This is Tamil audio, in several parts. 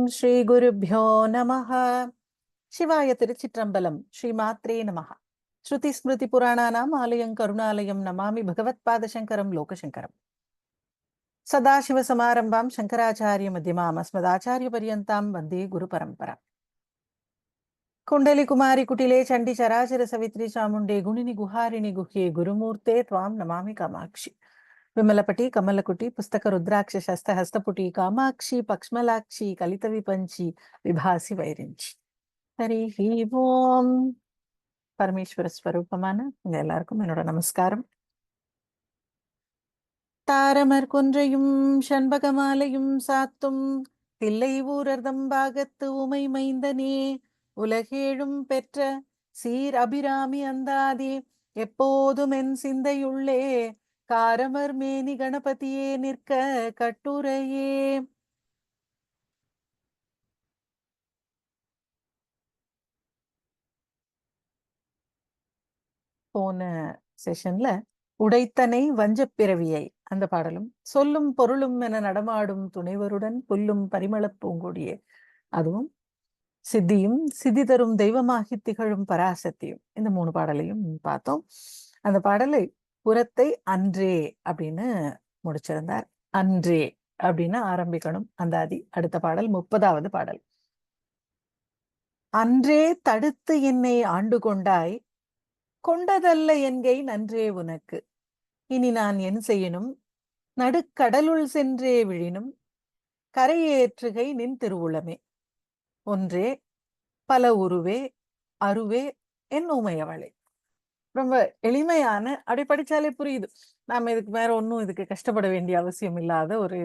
ஸ்ரீ குருப்யோ நமஹ. சிவாய திருச்சிற்றம்பலம். ஸ்ரீ மாத்ரே நமஹ. ஸ்ருதி ஸ்மிருதி புராணானாம் ஆலயம் கருணாலயம் நமாமி பகவத் பாதசங்கரம் லோகசங்கரம். சதாசிவ சமாரம்பாம் சங்கராச்சாரிய மத்தியமாம் அஸ்மதாச்சாரிய பரியந்தாம் வந்தே குரு பரம்பரா. குண்டலி குமாரி குட்டிலே சண்டி சராச்சர சவித்ரி சாமுண்டே குணினி குஹாரிணி குஹ்யே குருமூர்த்தே த்வாம் நமாமி காமாட்சி. விமலபட்டி கமலக்குட்டி புஸ்தக ருத்ராட்ச சஸ்த ஹஸ்தபுட்டி காமாட்சி பக்ஷ்மலாட்சி கலித விபஞ்சி விபாசி வைரிஞ்சி. ஹரி ஓம். பரமேஸ்வர ஸ்வரூபமான உங்க எல்லாருக்கும் என்னோட நமஸ்காரம். தாரமர் கொன்றையும் ஷண்பகமாலையும் சாத்தும் தில்லை ஊரர்தம் பாகத்து உமை மைந்தனே, உலகேழும் பெற்ற சீர் அபிராமி அந்தாதி எப்போதும் என் சிந்தையுள்ளே காரமர் மேனி கணபதியே நிற்க கட்டுரையே. போன செஷன்ல உடைத்தனை வஞ்சப்பிறவியை அந்த பாடலும், சொல்லும் பொருளும் என நடமாடும் துணைவருடன் புல்லும் பரிமளப் பூங்கொடியே, அதுவும் சித்தியும் சித்தி தரும் தெய்வமாகி திகழும் பராசக்தியும், இந்த 3 பாடலையும் பார்த்தோம். அந்த பாடலை புறத்தை அன்றே அப்படின்னு முடிச்சிருந்தார். அன்றே அப்படின்னு ஆரம்பிக்கணும் அந்தாதி. அடுத்த பாடல் 30வது பாடல். அன்றே தடுத்து என்னை ஆண்டு கொண்டாய், கொண்டதல்ல என்கை நன்றே உனக்கு, இனி நான் என் செய்யணும், நடுக்கடலுள் சென்றே விழினும் கரையேற்றுகை நின் திருவுளமே, ஒன்றே பல உருவே அருவே என் ஊமையவளே. ரொம்ப எளிமையான, அப்படி படிச்சாலே புரியுது, நாம இதுக்கு வேற ஒன்றும் இதுக்கு கஷ்டப்பட வேண்டிய அவசியம் இல்லாத ஒரு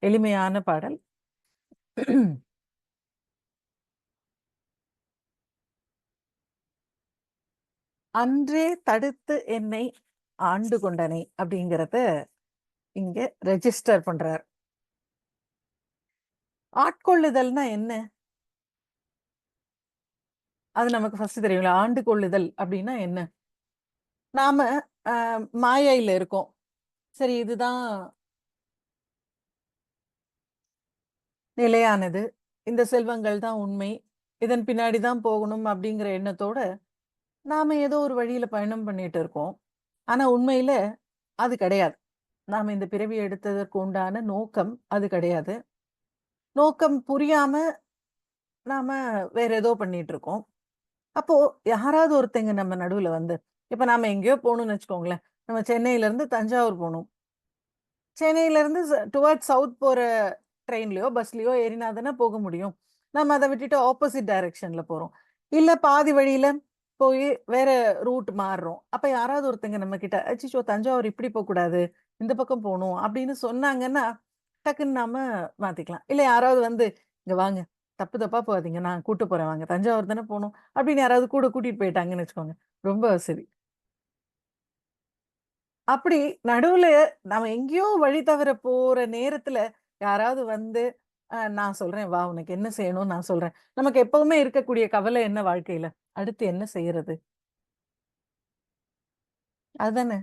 எளிமையான பாடல். அன்றே தடுத்து என்னை ஆண்டு கொண்டனை அப்படிங்கிறத இங்க ரெஜிஸ்டர் பண்றார். ஆட்கொள்ளுதல்னா என்ன? அது நமக்கு ஃபர்ஸ்ட் தெரியும்ல. ஆண்டு கொள்ளுதல் அப்படின்னா என்ன? நாம மாயையில இருக்கோம். சரி, இதுதான் நிலையானது, இந்த செல்வங்கள் தான் உண்மை, இதன் பின்னாடிதான் போகணும் அப்படிங்கிற எண்ணத்தோட நாம ஏதோ ஒரு வழியில பயணம் பண்ணிட்டு இருக்கோம். ஆனா உண்மையில அது கிடையாது. நாம இந்த பிறவி எடுத்ததற்கு உண்டான நோக்கம் அது கிடையாது. நோக்கம் புரியாம நாம வேற ஏதோ பண்ணிட்டு இருக்கோம். அப்போ யாராவது ஒருத்தங்க நம்ம நடுவுல வந்து, இப்ப நாம எங்கேயோ போகணும்னு வச்சுக்கோங்களேன். நம்ம சென்னையில இருந்து தஞ்சாவூர் போகணும். சென்னையில இருந்து டுவர்ட்ஸ் சவுத் போற ட்ரெயின்லயோ பஸ்லயோ ஏறினா தானே போக முடியும். நம்ம அதை விட்டுட்டு ஆப்போசிட் டைரக்ஷன்ல போறோம். இல்ல பாதி வழியில போய் வேற ரூட் மாறுறோம். அப்ப யாராவது ஒருத்தங்க நம்ம கிட்ட, அச்சிச்சோ தஞ்சாவூர் இப்படி போக கூடாது, இந்த பக்கம் போகணும் அப்படின்னு சொன்னாங்கன்னா டக்குன்னு நாம மாத்திக்கலாம். இல்ல யாராவது வந்து, இங்க வாங்க, தப்பு தப்பா போகாதீங்க, நான் கூட்டு போறேன் வாங்க, தஞ்சாவூர் தானே போகணும் அப்படின்னு யாராவது கூட கூட்டிட்டு போயிட்டாங்கன்னு வச்சுக்கோங்க, ரொம்ப வசதி. அப்படி நடுவுல நாம எங்கேயோ வழி தவற போற நேரத்துல யாராவது வந்து, நான் சொல்றேன் வா, உனக்கு என்ன செய்யணும்னு நான் சொல்றேன். நமக்கு எப்பவுமே இருக்கக்கூடிய கவலை என்ன வாழ்க்கையில? அடுத்து என்ன செய்யறது? அதுதானே.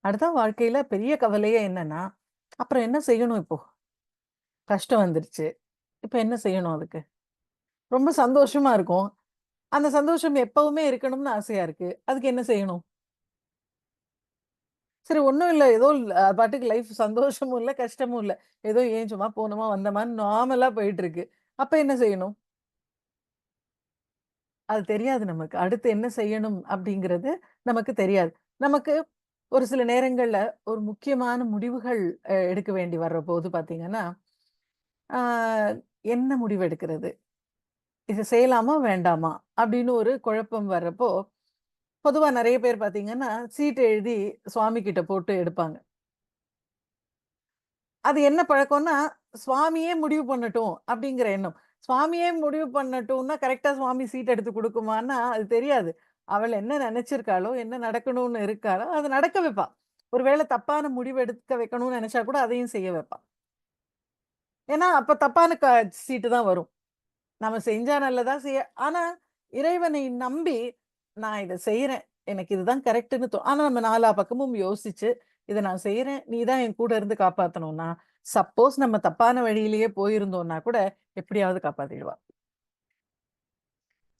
அடுத்த வாழ்க்கையில பெரிய கவலையே என்னன்னா, அப்புறம் என்ன செய்யணும் இப்போ? கஷ்டம் வந்துருச்சு. இப்ப என்ன செய்யணும் அதுக்கு? ரொம்ப சந்தோஷமா இருக்கும். அந்த சந்தோஷம் எப்பவுமே இருக்கணும்னு ஆசையா இருக்கு. அதுக்கு என்ன செய்யணும்? சரி, ஒண்ணும் இல்ல. ஏதோ பாட்டுக்கு லைஃப் சந்தோஷமும் இல்ல, கஷ்டமும் இல்ல. ஏதோ ஏன் சும்மா போனோமா, வந்தோமான்னு நார்மலா போயிட்டு இருக்கு. அப்ப என்ன செய்யணும்? அது தெரியாது நமக்கு. அடுத்து என்ன செய்யணும் அப்படிங்கிறது நமக்கு தெரியாது. நமக்கு ஒரு சில நேரங்கள்ல ஒரு முக்கியமான முடிவுகள் எடுக்க வேண்டி வர்றபோது பார்த்தீங்கன்னா, ஆ என்ன முடிவு எடுக்கிறது? இது செய்யலாமா? வேண்டாமா? அப்படின்னு ஒரு குழப்பம் வர்றப்போ, பொதுவா நெறைய பேர் பார்த்தீங்கன்னா, சீட்டு எழுதி சுவாமி கிட்ட போட்டு எடுப்பாங்க. அது என்ன பழக்கம்னா, சுவாமியே முடிவு பண்ணட்டும் அப்படிங்கிற எண்ணம். சுவாமியே முடிவு பண்ணட்டும்னா, கரெக்ட்டா சுவாமி சீட் எடுத்து குடுக்குமான்னா, அது தெரியாது. அவள் என்ன நெனச்சிருக்காளோ, என்ன நடக்கணும்னு இருக்காளோ, அத நடக்க வைப்பா. ஒருவேளை தப்பான முடிவு எடுக்க வைக்கணும்னு நெனச்சா கூட அதையும் செய்ய வைப்பா. ஏன்னா, அப்ப தப்பான சீட்டு தான் வரும். நம்ம செஞ்சா நல்லதா ஆனா இறைவனை நம்பி நான் இத செய்றேன், எனக்கு இதுதான் கரெக்ட்ன்னு ஆனா நம்ம நாலா பக்கமும் யோசிச்சு, இத நான் செய்றேன், நீ தான் என் கூட இருந்து காப்பாத்தணும்னா, சப்போஸ் நம்ம தப்பான வழியிலேயே போயிருந்தோம்னா கூட எப்படியாவது காப்பாத்திடுவா.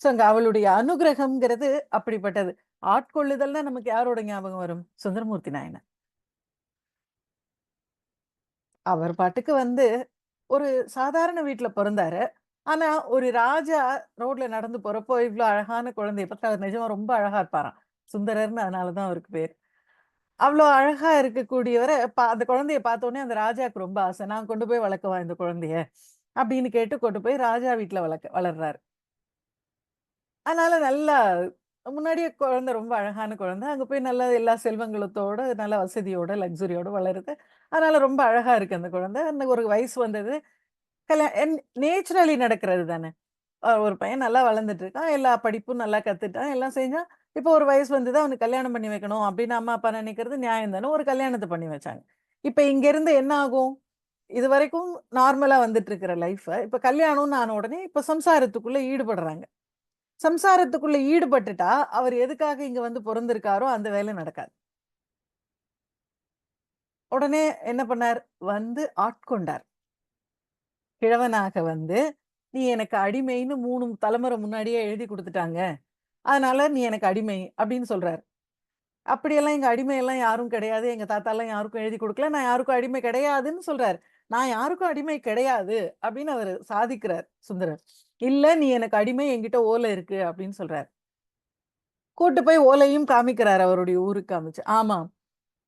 சோ அங்க அவளுடைய அனுகிரகம்ங்கிறது அப்படிப்பட்டது. ஆட்கொள்ளுதல்னா நமக்கு யாரோட ஞாபகம் வரும்? சுந்தரமூர்த்தி நாயனார். அவர் பாட்டுக்கு வந்து ஒரு சாதாரண வீட்ல பொறந்தாரு. ஆனா, ஒரு ராஜா ரோட்ல நடந்து போறப்போ, இவ்ளோ அழகான குழந்தைய பார்த்தா அவர் நிஜமா ரொம்ப அழகா இருப்பாராம். சுந்தரர்ன்னு அதனால தான் அவருக்கு பேரு. அவ்ளோ அழகா இருக்கக்கூடியவர அந்த குழந்தைய பார்த்தோனே அந்த ராஜாவுக்கு ரொம்ப ஆசை. "நான் கொண்டு போய் வளர்க்கவா இந்த குழந்தைய?" அப்படின்னு கேட்டு கொண்டு போய் ராஜா வீட்ல வளர்றாரு. அதனால நல்லா முன்னாடியே குழந்தை ரொம்ப அழகான குழந்தை. அங்க போய் நல்லா எல்லா செல்வங்களத்தோட, நல்ல வசதியோட, லக்ஸரியோட வளருது. அதனால ரொம்ப அழகா இருக்கு அந்த குழந்தை. அந்த ஒரு வயசு வந்தது. என் நேச்சுரலி நடக்கிறது தானே. ஒரு பையன் நல்லா வளர்ந்துட்டு இருக்கான். எல்லா படிப்பும் நல்லா கத்துட்டான். எல்லாம் செஞ்சான். இப்போ ஒரு வயசு வந்தது. அவனுக்கு கல்யாணம் பண்ணி வைக்கணும் அப்படின்னு அம்மா, அப்பா நினைக்கிறது நியாயம் தானே. ஒரு கல்யாணத்த பண்ணி வச்சாங்க. இப்ப இங்கேருந்து என்ன ஆகும்? இதுவரைக்கும் நார்மலா வந்துட்டு இருக்கிற லைஃப, இப்ப கல்யாணம்னு ஆன உடனே இப்ப சம்சாரத்துக்குள்ள ஈடுபடுறாங்க. சம்சாரத்துக்குள்ள ஈடுபட்டுட்டா, அவர் எதுக்காக இங்க வந்து பொறந்திருக்காரோ அந்த வேலை நடக்காது. உடனே என்ன பண்ணார்? வந்து ஆட்கொண்டார். கிழவனாக வந்து, "நீ எனக்கு அடிமைன்னு 3 தலைமுறை முன்னாடியே எழுதி குடுத்துட்டாங்க. அதனால நீ எனக்கு அடிமை" அப்படின்னு சொல்றாரு. அப்படியெல்லாம் எங்க அடிமையெல்லாம் யாரும் கிடையாது. எங்க தாத்தாலாம் யாருக்கும் எழுதி குடுக்கல. நான் யாருக்கும் அடிமை கிடையாதுன்னு சொல்றாரு. நான் யாருக்கும் அடிமை கிடையாது அப்படின்னு அவரு சாதிக்கிறார் சுந்தரர். "இல்ல நீ எனக்கு அடிமை என்கிட்ட ஓலை இருக்கு" அப்படின்னு சொல்றாரு. கூட்டு போய் ஓலையும் காமிக்கிறாரு அவருடைய ஊருக்கு காமிச்சு. ஆமாம்.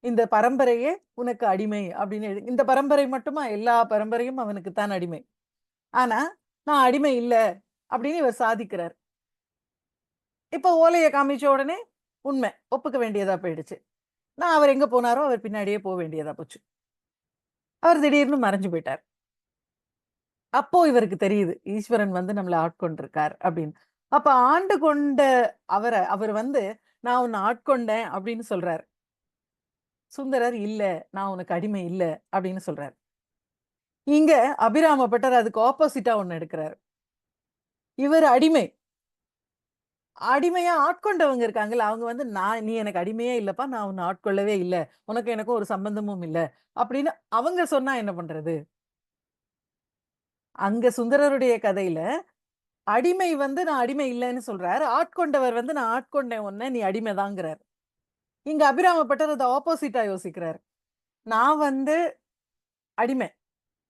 இந்த பரம்பரையே உனக்கு அடிமை அப்படின்னு இந்த பரம்பரை மட்டுமா? எல்லா பரம்பரையும் அவனுக்கு தான் அடிமை. ஆனா, நான் அடிமை இல்ல அப்படின்னு இவர் சாதிக்கிறார். இப்ப ஓலைய காமிச்ச உடனே உண்மை. ஒப்புக்க வேண்டியதா போயிடுச்சு. நான் அவர் எங்க போனாரோ, அவர் பின்னாடியே வேண்டியதா போச்சு. அவர் திடீர்னு மறைஞ்சு போயிட்டார். அப்போ இவருக்கு தெரியுது. ஈஸ்வரன் வந்து நம்மள ஆட்கொண்டிருக்கார் அப்படின்னு. அப்ப ஆண்டு கொண்ட அவர் வந்து, "நான் உன்ன ஆட்கொண்டேன்" அப்படின்னு சொல்றாரு. சுந்தரர், "இல்ல, நான் உனக்கு அடிமை இல்ல" அப்படின்னு சொல்றாரு. இங்க அபிராம பட்டர் அதுக்கு ஆப்போசிட்டா ஒண்ணு எடுக்குறாரு. இவரு அடிமை. அடிமையா ஆட்கொண்டவங்க இருக்காங்கல்ல, அவங்க வந்து நீ எனக்கு அடிமையே இல்லப்பா. நான் உன்ன ஆட்கொள்ளவே இல்ல. உனக்கும் எனக்கும் ஒரு சம்பந்தமும் இல்ல." அப்படின்னு அவங்க சொன்னா என்ன பண்றது? அங்க சுந்தரருடைய கதையில, அடிமை வந்து நான் அடிமை இல்லன்னு சொல்றாரு. ஆட்கொண்டவர் வந்து நான் ஆட்கொண்டேன் உன்ன, நீ அடிமை தான்ங்கிறாரு. இங்க அபிராம பட்டர் அத ஆப்போசிட்டா யோசிக்கிறாரு. நான் வந்து அடிமை.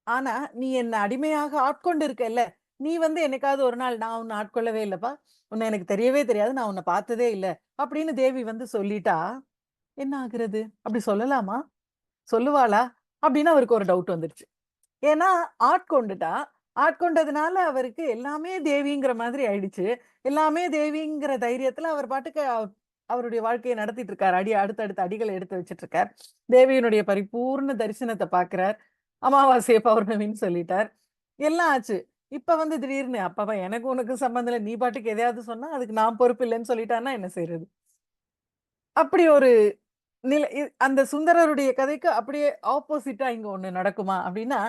ஆனா, நீ என்ன அடிமையாக ஆட்கொண்டு இருக்கல்ல, நீ வந்து என்னைக்காவது ஒரு நாள் நான் உன்ன ஆட்கொள்ளவே இல்லப்பா. உன்ன எனக்கு தெரியவே தெரியாது. நான் உன்ன பார்த்ததே இல்ல. அப்படின்னு தேவி வந்து சொல்லிட்டா, என்ன ஆகுறது? அப்படி சொல்லலாமா? சொல்லுவாளா? அப்படின்னு அவருக்கு ஒரு டவுட் வந்துருச்சு. ஏன்னா, ஆட்கொண்டுட்டா. ஆட்கொண்டதுனால அவருக்கு எல்லாமே தேவிங்கிற மாதிரி ஆயிடுச்சு. எல்லாமே தேவிங்கிற தைரியத்துல அவர் பாட்டுக்கு அவருடைய வாழ்க்கைய நடத்திட்டு இருக்காரு. அடுத்தடுத்த அடிகள எடுத்து வச்சுட்டு இருக்கார். தேவியினுடைய பரிபூர்ண தரிசனத்த பார்க்கிறார். அமாவாசை, பௌர்ணமின்னு சொல்லிட்டார். எல்லாம் ஆச்சு. இப்ப வந்து திடீர்னு, "அப்பப்பா எனக்கும் உனக்கும் சம்மந்தம் இல்ல. நீ பாட்டுக்கு எதையாவது சொன்னா, அதுக்கு நான் பொறுப்பு இல்லன்னு" சொல்லிட்டான்னா என்ன செய்றது? அப்படி ஒரு நிலை அந்த சுந்தரருடைய கதைக்கு அப்படியே ஆப்போசிட்டா இங்க ஒண்ணு நடக்குமா? அப்படின்னா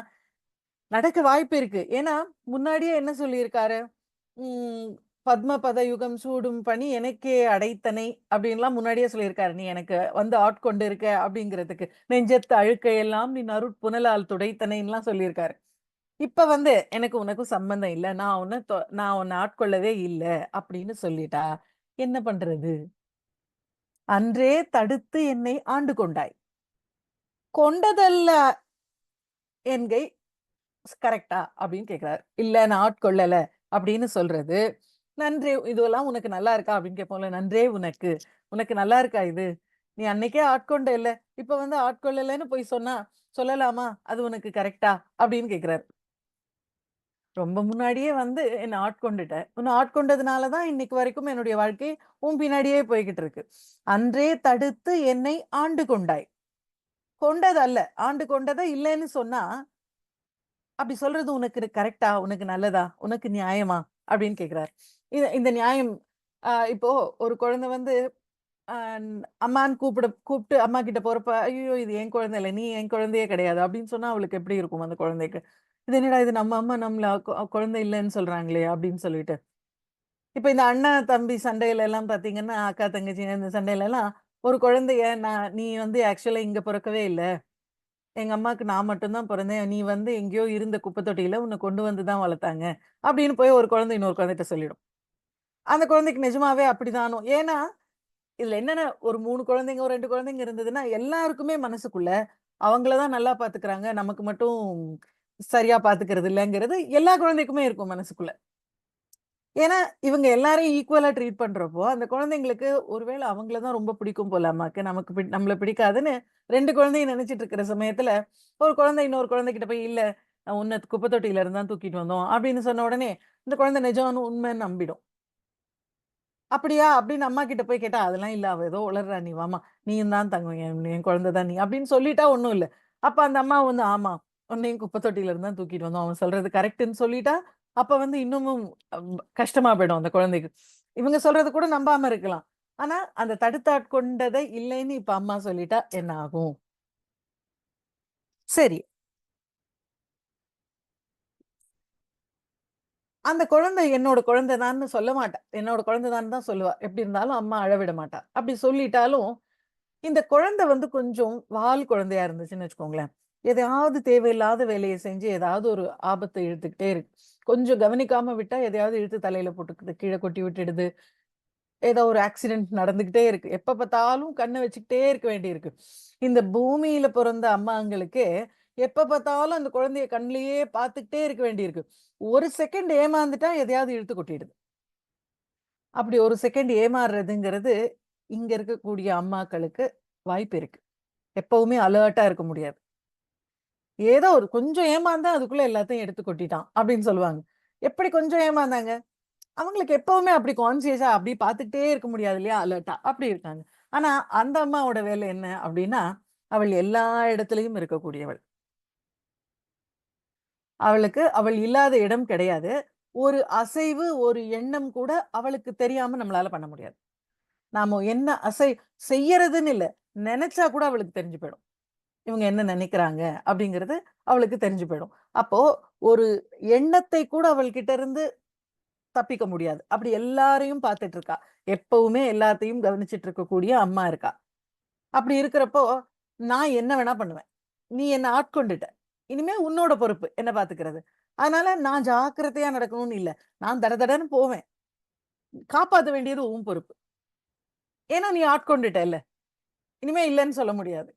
நடக்க வாய்ப்பு இருக்கு. ஏன்னா, முன்னாடியே என்ன சொல்லியிருக்காரு? ம் "பத்மபத யுகம் சூடும் பணி எனக்கே அடைத்தனை" அப்படின்லாம் முன்னாடியே சொல்லியிருக்காரு. "நீ எனக்கு வந்து ஆட்கொண்டு இருக்க" அப்படிங்கிறதுக்கு. "நெஞ்சத்து அழுக்கையெல்லாம் நின் அருட்புனலால் துடைத்தனைன்லாம்" சொல்லியிருக்காரு. இப்ப வந்து "எனக்கு உனக்கும் சம்பந்தம் இல்ல. நான் உன்ன ஆட்கொள்ளவே இல்ல" அப்படின்னு சொல்லிட்டா, என்ன பண்றது? "அன்றே தடுத்து என்னை ஆண்டு கொண்டாய். கொண்டதல்ல என்கை கரெக்ட்டா?" அப்படின்னு கேட்கிறாரு. "இல்ல நான் ஆட்கொள்ளல" அப்படின்னு சொல்றது. "நன்றே இதுவெல்லாம் உனக்கு நல்லா இருக்கா?" அப்படின்னு கேட்போம்ல. "நன்றே உனக்கு. உனக்கு நல்லா இருக்கா இது? நீ அன்னைக்கே ஆட்கொண்டல்ல. இப்ப வந்து ஆட்கொள்ளலன்னு போய் சொன்னா சொல்லலாமா? அது உனக்கு கரெக்ட்டா?" அப்படின்னு கேட்கிறாரு. ரொம்ப முன்னாடியே வந்து என்ன ஆட்கொண்டுட்ட. உன்ன ஆட்கொண்டதுனால தான் இன்னைக்கு வரைக்கும் என்னுடைய வாழ்க்கை உன் பின்னாடியே போய்க்கிட்டு இருக்கு. அன்றே தடுத்து என்னை ஆண்டு கொண்டாய். கொண்டது அல்ல. ஆண்டு கொண்டத இல்லன்னு சொன்னா அப்படி சொல்றது உனக்கு கரெக்ட்டா? உனக்கு நல்லதா? உனக்கு நியாயமா? அப்படின்னு கேட்கிறார். இந்த நியாயம் இப்போ ஒரு குழந்தை வந்து அ அம்மான்னு கூப்பிட்டு அம்மா கிட்ட போறப்ப, "ஐய்யயோ! இது என் குழந்தை இல்ல. நீ என் குழந்தையே கிடையாது." அப்படின்னு சொன்னா அவளுக்கு எப்படி இருக்கும் அந்த குழந்தைக்கு? "இது என்னடா இது நம்ம அம்மா நம்மள குழந்தை இல்லன்னு சொல்றாங்களே!" அப்படின்னு சொல்லிட்டு. இப்ப இந்த அண்ணா, தம்பி சண்டையில எல்லாம் பார்த்தீங்கன்னா, அக்கா, தங்கச்சி இந்த சண்டையிலலாம் ஒரு குழந்தைய நீ வந்து ஆக்சுவலா இங்க பொறக்கவே இல்ல. எங்க அம்மாக்கு நான் மட்டும் தான் பொறந்தேன். நீ வந்து எங்கேயோ இருந்த குப்பை தொட்டியில உன்ன கொண்டு வந்து தான் வளர்த்தாங்க. அப்படின்னு போய் ஒரு குழந்தை இன்னொரு குழந்தைட்ட சொல்லிடும். அந்த குழந்தைக்கு நிஜமாவே அப்படிதானோ ஏன்னா, இதுல என்னன்னா ஒரு 3 குழந்தைங்க, ஒரு 2 குழந்தைங்க இருந்ததுன்னா, எல்லாருக்குமே மனசுக்குள்ள அவங்கள தான் நல்லா பாத்துக்கிறாங்க. நமக்கு மட்டும் சரியா பாத்துக்கிறது இல்லங்கிறது எல்லா குழந்தைக்குமே இருக்கும் மனசுக்குள்ள. ஏன்னா, இவங்க எல்லாரையும் ஈக்குவலா ட்ரீட் பண்றப்போ, அந்த குழந்தைங்களுக்கு ஒருவேள அவங்கள தான் ரொம்ப பிடிக்கும் போல அம்மாக்கு. நமக்கு நம்மள பிடிக்காதுன்னு 2 குழந்தையும் நெனச்சுட்டு இருக்கிற சமயத்துல, ஒரு குழந்தை இன்னொரு குழந்தைகிட்ட போய், "இல்ல உன்ன குப்பை தொட்டியில இருந்து தான் தூக்கிட்டு வந்தோம்." அப்படின்னு சொன்ன உடனே, இந்த குழந்தை நிஜம்னு உண்மைன்னு நம்பிடும். "அப்படியா?" அப்படின்னு அம்மா கிட்ட போய் கேட்டா, "அதெல்லாம் இல்ல. அவ ஏதோ உளறுறா. நீ வாம்மா. நீயும் தான் தங்கம். என் குழந்தை தான் நீ." அப்படின்னு சொல்லிட்டா ஒண்ணும் இல்ல. அப்ப அந்த அம்மா வந்து, "ஆமா. உன்னையும் குப்பை தொட்டியில இருந்து தான் தூக்கிட்டு வந்தோம். அவன் சொல்றது கரெக்ட்டுன்னு" சொல்லிட்டா, அப்ப வந்து இன்னமும் கஷ்டமா போயிடும் அந்த குழந்தைக்கு. இவங்க சொல்றத கூட நம்பாம இருக்கலாம். ஆனா, அந்த தடுத்தாட்கொண்டதை இல்லைன்னு இப்ப அம்மா சொல்லிட்டா என்ன ஆகும்? சரி. அந்த குழந்தை என்னோட குழந்தை தான்னு சொல்ல மாட்டா. என்னோட குழந்தை தான்னு தான் சொல்லுவா. எப்படி இருந்தாலும் அம்மா அழவிட மாட்டா. அப்படி சொல்லிட்டாலும் இந்த குழந்தை வந்து கொஞ்சம் வால் குழந்தையா இருந்துச்சுன்னு வச்சுக்கோங்களேன். எதையாவது தேவையில்லாத வேலைய செஞ்சு, ஏதாவது ஒரு ஆபத்த இழுத்துக்கிட்டே இருக்கு. கொஞ்சம் கவனிக்காம விட்டா, எதையாவது இழுத்து தலையில போட்டுக்குது. கீழ கொட்டி விட்டுடுது. ஏதோ ஒரு ஆக்சிடென்ட் நடந்துகிட்டே இருக்கு. எப்ப பார்த்தாலும் கண்ண வச்சுக்கிட்டே இருக்க வேண்டியிருக்கு. இந்த பூமியில பொறந்த அம்மாங்களுக்கு, எப்ப பார்த்தாலும் அந்த குழந்தைய கண்லயே பார்த்துக்கிட்டே இருக்க வேண்டியிருக்கு. ஒரு செகண்ட் ஏமாந்துட்டா, எதையாவது இழுத்து கொட்டிடுது. அப்படி ஒரு செகண்ட் ஏமாறுறதுங்கிறது, இங்க இருக்கக்கூடிய அம்மாக்களுக்கு வாய்ப்பு இருக்கு. எப்பவுமே அலர்ட்டா இருக்க முடியாது. ஏதோ ஒரு கொஞ்சம் ஏமாந்தா அதுக்குள்ள எல்லாத்தையும் எடுத்து கொட்டிட்டான் அப்படின்னு சொல்லுவாங்க. எப்படி கொஞ்சம் ஏமாந்தாங்க? அவங்களுக்கு எப்பவுமே அப்படி கான்ஷியஸா அப்படி பார்த்துக்கிட்டே இருக்க முடியாது இல்லையா? அலர்ட்டா அப்படி இருக்காங்க. ஆனா அந்த அம்மாவோட வேலை என்ன அப்படின்னா, அவள் எல்லா இடத்திலயும் இருக்கக்கூடியவள். அவள் இல்லாத இடம் கிடையாது. ஒரு அசைவு, ஒரு எண்ணம் கூட அவளுக்கு தெரியாம நம்மளால பண்ண முடியாது. நாம என்ன செய்யறதுன்னு இல்ல. நெனச்சா கூட அவளுக்கு தெரிஞ்சு போயிடும். இவங்க என்ன நினைக்கிறாங்க அப்படிங்கிறது அவளுக்கு தெரிஞ்சு போயிடும். அப்போ ஒரு எண்ணத்தை கூட அவள்கிட்ட இருந்து தப்பிக்க முடியாது. அப்படி எல்லாரையும் பார்த்துட்டு இருக்கா. எப்பவுமே எல்லாத்தையும் கவனிச்சுட்டு இருக்கக்கூடிய அம்மா இருக்கா. அப்படி இருக்கிறப்போ, நான் என்ன வேணா பண்ணுவேன். நீ என்ன ஆட்கொண்டுட்ட. இனிமே உன்னோட பொறுப்பு என்ன பார்த்துக்கிறது. அதனால நான் ஜாக்கிரதையா நடக்கணும்னு இல்ல. நான் தடதடன்னு போவேன். காப்பாத்த வேண்டியது உன் பொறுப்பு. ஏன்னா நீ ஆட்கொண்டுட்டல்ல. இனிமே இல்லன்னு சொல்ல முடியாது.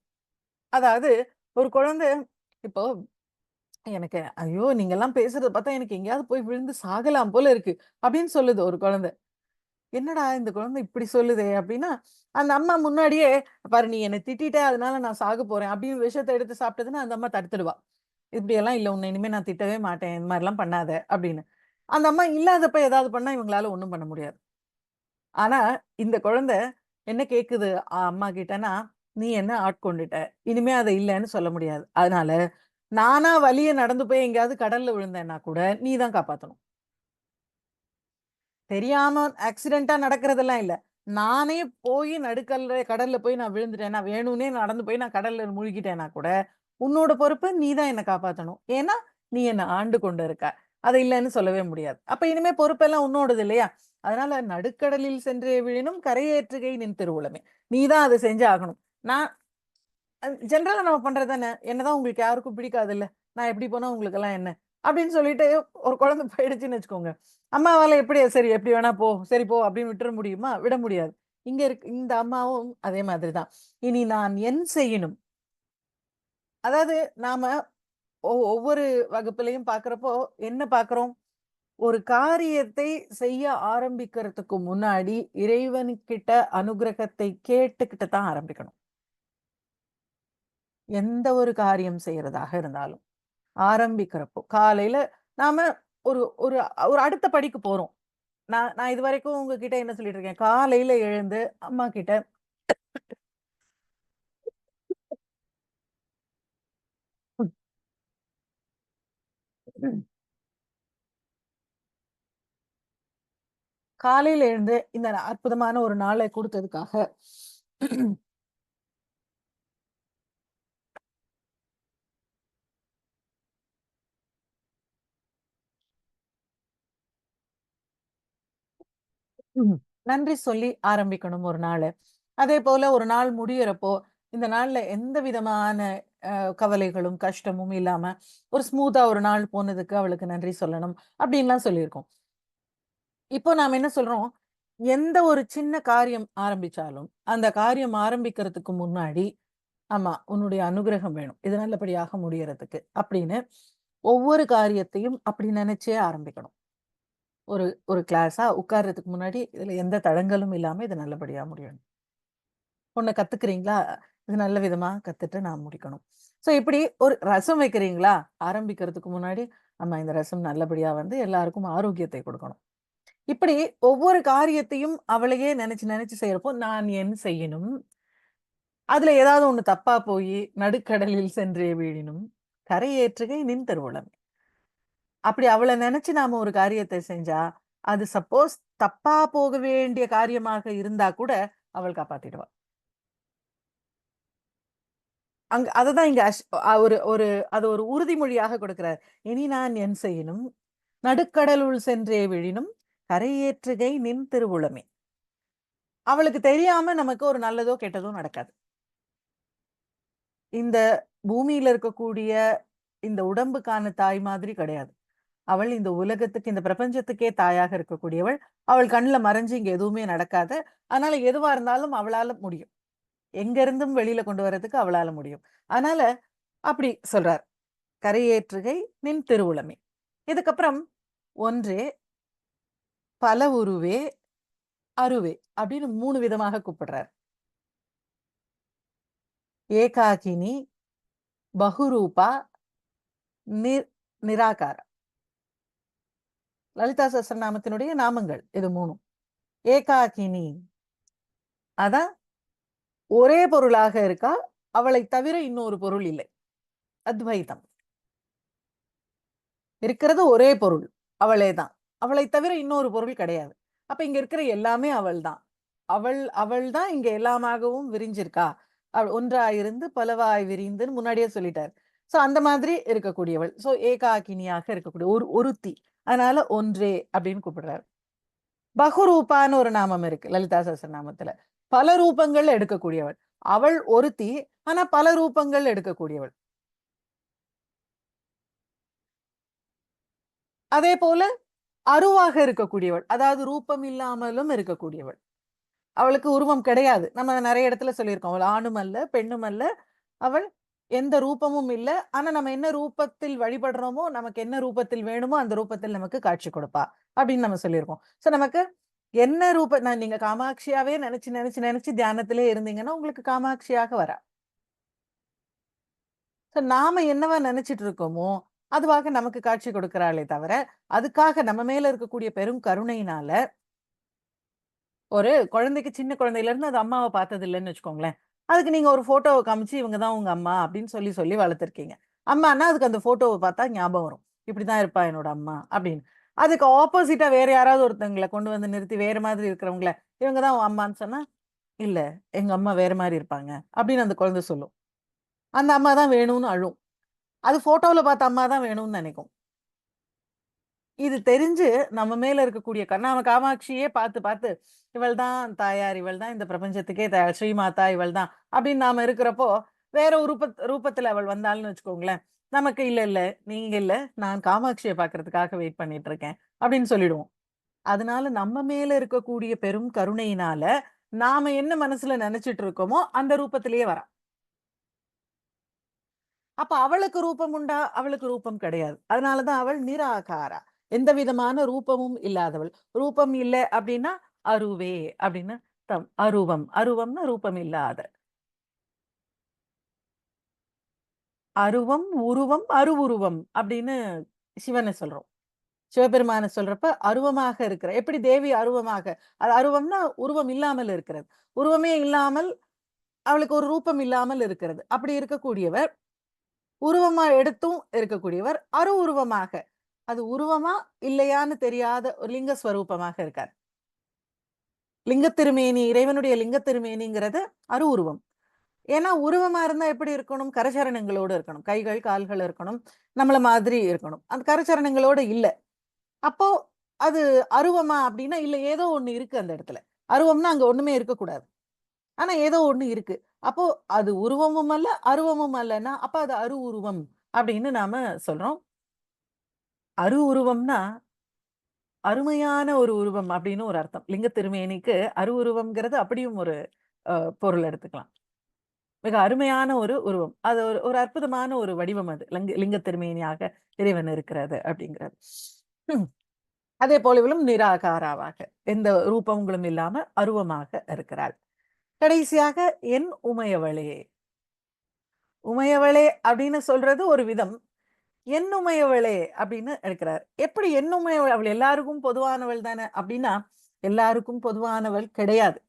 அதாவது ஒரு குழந்தை இப்போ எனக்கு ஐயோ! நீங்கலாம் பேசுறத பார்த்தா எனக்கு எங்கேயாவது போய் விழுந்து சாகலாம் போல இருக்கு. அப்படின்னு சொல்லுது ஒரு குழந்தை. என்னடா இந்த குழந்தை இப்படி சொல்லுதே! அப்படின்னா, அந்த அம்மா முன்னாடியே பாரு நீ என்ன திட்டிட்ட அதனால நான் சாக போறேன் அப்படின்னு விஷத்த எடுத்து சாப்பிட்டதுன்னா, அந்த அம்மா தடுத்துடுவா. இப்படியெல்லாம் இல்ல உன்ன இனிமே நான் திட்டவே மாட்டேன். இந்த மாரிலாம் பண்ணாத அப்படின்னு. அந்த அம்மா இல்லாதப்ப ஏதாவது பண்ணா இவங்களால ஒண்ணும் பண்ண முடியாது. ஆனா இந்த குழந்தை என்ன கேட்குது அம்மா கிட்டனா, நீ என்ன ஆட்கொண்டுட்ட. இனிமே அத இல்லன்னு சொல்ல முடியாது. அதனால நானா வலிய நடந்து போய் எங்கேயாவது கடல்ல விழுந்தேன்னா கூட, நீ தான் காப்பாத்தணும். தெரியாம ஆக்சிடென்ட்டா நடக்கிறதெல்லாம் இல்ல. நானே போய் கடல்ல போய் நான் விழுந்துட்டேன்னா, வேணும்னே நடந்து போய் நான் கடல்ல முழுகிட்டேன்னா கூட, உன்னோட பொறுப்பு நீ தான் என்ன காப்பாத்தணும். ஏன்னா, நீ என்ன ஆண்டு கொண்டு இருக்க. அத இல்லன்னு சொல்லவே முடியாது. அப்ப இனிமே பொறுப்பெல்லாம் உன்னோடது இல்லையா? அதனால நடுக்கடலில் சென்றே விழினும் கரையேற்றுகை நின் திருவுளமே. நீ தான் அத செஞ்சு ஆகணும். நான் ஜெனரலா நம்ம பண்றது தானே. என்னதான் உங்களுக்கு யாருக்கும் பிடிக்காதுல்ல. நான் எப்படி போனா உங்களுக்கெல்லாம் என்ன? அப்படின்னு சொல்லிட்டு ஒரு குழந்தை போயிடுச்சுன்னு வச்சுக்கோங்க. அம்மாவால எப்படி சரி எப்படி வேணா போ, சரி போ அப்படின்னு விட்டுற முடியுமா? விட முடியாது. இந்த அம்மாவும் அதே மாதிரி தான். இனி நான் என் செய்யினும். அதாவது நாம ஒவ்வொரு வகுப்பிலயும் பார்க்கிறப்போ என்ன பார்க்கிறோம்? ஒரு காரியத்தை செய்ய ஆரம்பிக்கிறதுக்கு முன்னாடி இறைவன்கிட்ட அனுக்கிரகத்தை கேட்டுக்கிட்டு தான் ஆரம்பிக்கணும். எந்த ஒரு காரியம் செய்யறதாக இருந்தாலும். ஆரம்பிக்கிறப்போ, காலையில நாம ஒரு ஒரு ஒரு அடுத்த படிக்கு போறோம். நான் நான் இதுவரைக்கும் உங்ககிட்ட என்ன சொல்லிட்டு இருக்கேன், காலையில எழுந்து அம்மா கிட்ட காலையில எழுந்து இந்த அற்புதமான ஒரு நாளை குடுத்ததுக்காக நன்றி சொல்லி ஆரம்பிக்கணும் ஒரு நாளு. அதேபோல ஒரு நாள் முடியறப்போ, இந்த நாள்ல எந்த விதமான கவலைகளும், கஷ்டமும் இல்லாம, ஒரு ஸ்மூத்தா ஒரு நாள் போனதுக்கு அவளுக்கு நன்றி சொல்லணும். அப்படின்லாம் சொல்லியிருக்கோம். இப்போ நாம என்ன சொல்றோம், எந்த ஒரு சின்ன காரியம் ஆரம்பிச்சாலும், அந்த காரியம் ஆரம்பிக்கிறதுக்கு முன்னாடி, ஆமா உன்னுடைய அனுக்கிரகம் வேணும். இது நல்லபடியாக முடியறதுக்கு. அப்படின்னு ஒவ்வொரு காரியத்தையும் அப்படி நினைச்சே ஆரம்பிக்கணும். ஒரு ஒரு கிளாஸா உட்கார்றதுக்கு முன்னாடி, இதுல எந்த தடங்கலும் இல்லாம இது நல்லபடியா முடியணும். ஒண்ணு கத்துக்கிறீங்களா? இது நல்ல விதமா கத்துட்டு நான் முடிக்கணும். ஸோ இப்படி ஒரு ரசம் வைக்கிறீங்களா? ஆரம்பிக்கிறதுக்கு முன்னாடி, ஆமா இந்த ரசம் நல்லபடியா வந்து எல்லாருக்கும் ஆரோக்கியத்தை கொடுக்கணும். இப்படி ஒவ்வொரு காரியத்தையும் அவளையே நெனச்சு நெனச்சு செய்றப்போ, நான் என் செய்யினும், அதுல ஏதாவது ஒண்ணு தப்பா போயி, நடுக்கடலில் சென்றே வீழினும், கரையேற்றுகை நின் திருவுளம். அப்படி அவள நெனச்சு நாம ஒரு காரியத்தை செஞ்சா, அது சப்போஸ் தப்பா போக வேண்டிய காரியமாக இருந்தா கூட, அவள் காப்பாத்திடுவா. அததான் இங்க ஒரு ஒரு அது ஒரு உறுதிமொழியாக கொடுக்கிறார். "இனி நான் என் செய்யினும், நடுக்கடலுள் சென்றே விழினும், கரையேற்றுகை நின் திருவுளமே." அவளுக்கு தெரியாம நமக்கு ஒரு நல்லதோ, கெட்டதோ நடக்காது. இந்த பூமியில இருக்கக்கூடிய இந்த உடம்புக்கான தாய் மாதிரி கிடையாது. அவள் இந்த உலகத்துக்கு, இந்த பிரபஞ்சத்துக்கே தாயாக இருக்கக்கூடியவள். அவள் கண்ல மறைஞ்சு இங்க எதுவுமே நடக்காது. அதனால எதுவா இருந்தாலும் அவளால முடியும். எங்க இருந்தும் வெளியில கொண்டு வரதுக்கு அவளால முடியும். அதனால அப்படி சொல்றார். "கரையேற்றுகை நின் திருவுளமே." இதுக்கப்புறம் "ஒன்றே, பல உருவே, அருவே" அப்படின்னு 3 விதமாக கூப்பிடுறார். ஏகாகினி, பகுரூபா, நிர் நிராகாரா. லலிதா சஹஸ்ரநாமத்தினுடைய நாமங்கள் இது 3ம். ஏகாகினி அதான் ஒரே பொருளாக இருக்கா. அவளைத் தவிர இன்னொரு பொருள் இல்லை. அத்வைதம். இருக்கிறது ஒரே பொருள். அவளே தான். அவளைத் தவிர இன்னொரு பொருள் கிடையாது. அப்ப இங்க இருக்கிற எல்லாமே அவள் தான். அவள் தான் இங்க எல்லாமாகவும் விரிஞ்சிருக்கா. ஒன்றாயிருந்து பலவாய் விரிந்துன்னு முன்னாடியே சொல்லிட்டார். சோ அந்த மாதிரி இருக்கக்கூடியவள். சோ ஏகாகினியாக இருக்கக்கூடிய ஒருத்தி. அதனால ஒன்றே அப்படின்னு கூப்பிடுறார். பகுரூபான்னு ஒரு நாமம் இருக்கு லலிதா சஹஸ்ரநாமத்துல. பல ரூபங்கள் எடுக்கக்கூடியவள். அவள் ஒருத்தி, ஆனா பல ரூபங்கள் எடுக்கக்கூடியவள். அதே போல அருவாக இருக்கக்கூடியவள். அதாவது ரூபம் இல்லாமலும் இருக்கக்கூடியவள். அவளுக்கு உருவம் கிடையாது. நம்ம நெறைய இடத்துல சொல்லியிருக்கோம். அவள் ஆணும் அல்ல, பெண்ணும் அல்ல. அவள் எந்த ரூபமும் இல்ல. ஆனா நம்ம என்ன ரூபத்தில் வழிபடுறோமோ, நமக்கு என்ன ரூபத்தில் வேணுமோ, அந்த ரூபத்தில் நமக்கு காட்சி கொடுப்பா. அப்படின்னு நம்ம சொல்லியிருக்கோம். சோ நமக்கு என்ன நீங்க காமாட்சியாவே நெனச்சு, நெனச்சு, நெனச்சு தியானத்திலே இருந்தீங்கன்னா, உங்களுக்கு காமாட்சியாக வரா. சோ நாம என்னவா நெனச்சுட்டு இருக்கோமோ, அதுவாக நமக்கு காட்சி கொடுக்கிறாளே தவிர, அதுக்காக நம்ம மேல இருக்கக்கூடிய பெரும் கருணையினால, ஒரு குழந்தைக்கு சின்ன குழந்தையில இருந்து அது அம்மாவ பார்த்தது இல்லன்னு வச்சுக்கோங்களேன். அதுக்கு நீங்க ஒரு ஃபோட்டோவ காமிச்சு, இவங்க தான் உங்க அம்மா அப்படின்னு சொல்லி, சொல்லி வளர்த்துருக்கீங்க. அம்மான்னா அதுக்கு அந்த ஃபோட்டோவ பார்த்தா ஞாபகம் வரும். இப்படிதான் இருப்பா என்னோட அம்மா அப்படின்னு. அதுக்கு ஆப்போசிட்டா வேற யாராவது ஒருத்தங்கள கொண்டு வந்து நிறுத்தி, வேற மாதிரி இருக்கிறவங்கள, இவங்க தான் உன் அம்மான்னு சொன்னா, "இல்ல, எங்க அம்மா வேற மாரி இருப்பாங்க." அப்படின்னு அந்த குழந்தை சொல்லும். அந்த அம்மா தான் வேணும்னு அழும். அது ஃபோட்டோல பார்த்த அம்மா தான் வேணும்னு நெனைக்கும். இது தெரிஞ்சு நம்ம மேல இருக்கக்கூடிய நாம காமாட்சியே பார்த்து பார்த்து, இவள் தான் தாயார், இவள் தான் இந்த பிரபஞ்சத்துக்கே தாயார், ஸ்ரீமாதா இவள் தான் அப்படின்னு நாம இருக்கிறப்போ, வேற ஒரு ரூபத்துல அவள் வந்தாள்ன்னு வச்சுக்கோங்களேன், நமக்கு இல்ல, இல்ல நீங்க இல்ல, நான் காமாட்சிய பார்க்கறதுக்காக வெயிட் பண்ணிட்டு இருக்கேன் அப்படின்னு சொல்லிடுவோம். அதனால நம்ம மேல இருக்கக்கூடிய பெரும் கருணையினால, நாம என்ன மனசுல நெனச்சுட்டு இருக்கோமோ, அந்த ரூபத்திலேயே வரா. அப்ப அவளுக்கு ரூபம் உண்டா? அவளுக்கு ரூபம் கிடையாது. அதனால தான் அவள் நிராகாரா. எந்த விதமான ரூபமும் இல்லாதவள். ரூபம் இல்ல அப்டின்னா, அருவே அப்டின்னு அருவம். அருவம்னா ரூபம் இல்லாத. அருவம், உருவம், அருவுருவம் அப்டின்னு சிவன சொல்றோம். சிவபெருமான சொல்றப்ப அருவமாக இருக்கிற எப்படி தேவி அருவமாக அது அருவம்னா உருவம் இல்லாமல் இருக்கிறது. உருவமே இல்லாமல் அவளுக்கு ஒரு ரூபம் இல்லாமல் இருக்கிறது. அப்படி இருக்கக்கூடியவர் உருவமா எடுத்தும் இருக்கக்கூடியவர், உருவமாக. அது உருவமா, இல்லையான்னு தெரியாத ஒரு லிங்க ஸ்வரூபமாக இருக்கார். லிங்க திருமேனி, இறைவனுடைய லிங்க திருமேனிங்கிறது உருவம். ஏன்னா, உருவமா இருந்தா எப்படி இருக்கணும்? கரச்சரணங்களோடு இருக்கணும். கைகள், கால்கள் இருக்கணும். நம்மள மாதிரி இருக்கணும். அந்த கரச்சரணங்களோட இல்ல. அப்போ அது அருவமா அப்டின்னா, இல்ல ஏதோ ஒண்ணு இருக்கு அந்த இடத்துல. அருவம்னா அங்க ஒண்ணுமே இருக்கக்கூடாது. ஆனா ஏதோ ஒண்ணு இருக்கு. அப்போ அது உருவமும் அல்ல, அருவமும் அல்லன்னா, அப்ப அது அரு உருவம் அப்படின்னு நாம சொல்றோம். அரு உருவம்னா, அருமையான ஒரு உருவம் அப்படின்னு ஒரு அர்த்தம். லிங்க திருமேனிக்கு அரு உருவம்ங்கிறது அப்படியும் ஒரு பொருள் எடுத்துக்கலாம். மிக அருமையான ஒரு உருவம். அது ஒரு ஒரு அற்புதமான ஒரு வடிவம் அது. லிங்க திருமேனியாக இறைவன் இருக்கிறது அப்படிங்கிறது. ம். அதே போல இவளும் நிராகாராவாக, எந்த ரூபங்களும் இல்லாம அருவமாக இருக்கிறாள். கடைசியாக என் உமையவளே. உமையவளே அப்படின்னு சொல்றது ஒரு விதம். என் உமையவளே அப்படின்னு இருக்கிறார். எப்படி என் உமையவள்? அவள் எல்லாருக்கும் பொதுவானவள் தானே அப்படின்னா, எல்லாருக்கும் பொதுவானவள் கிடையாது.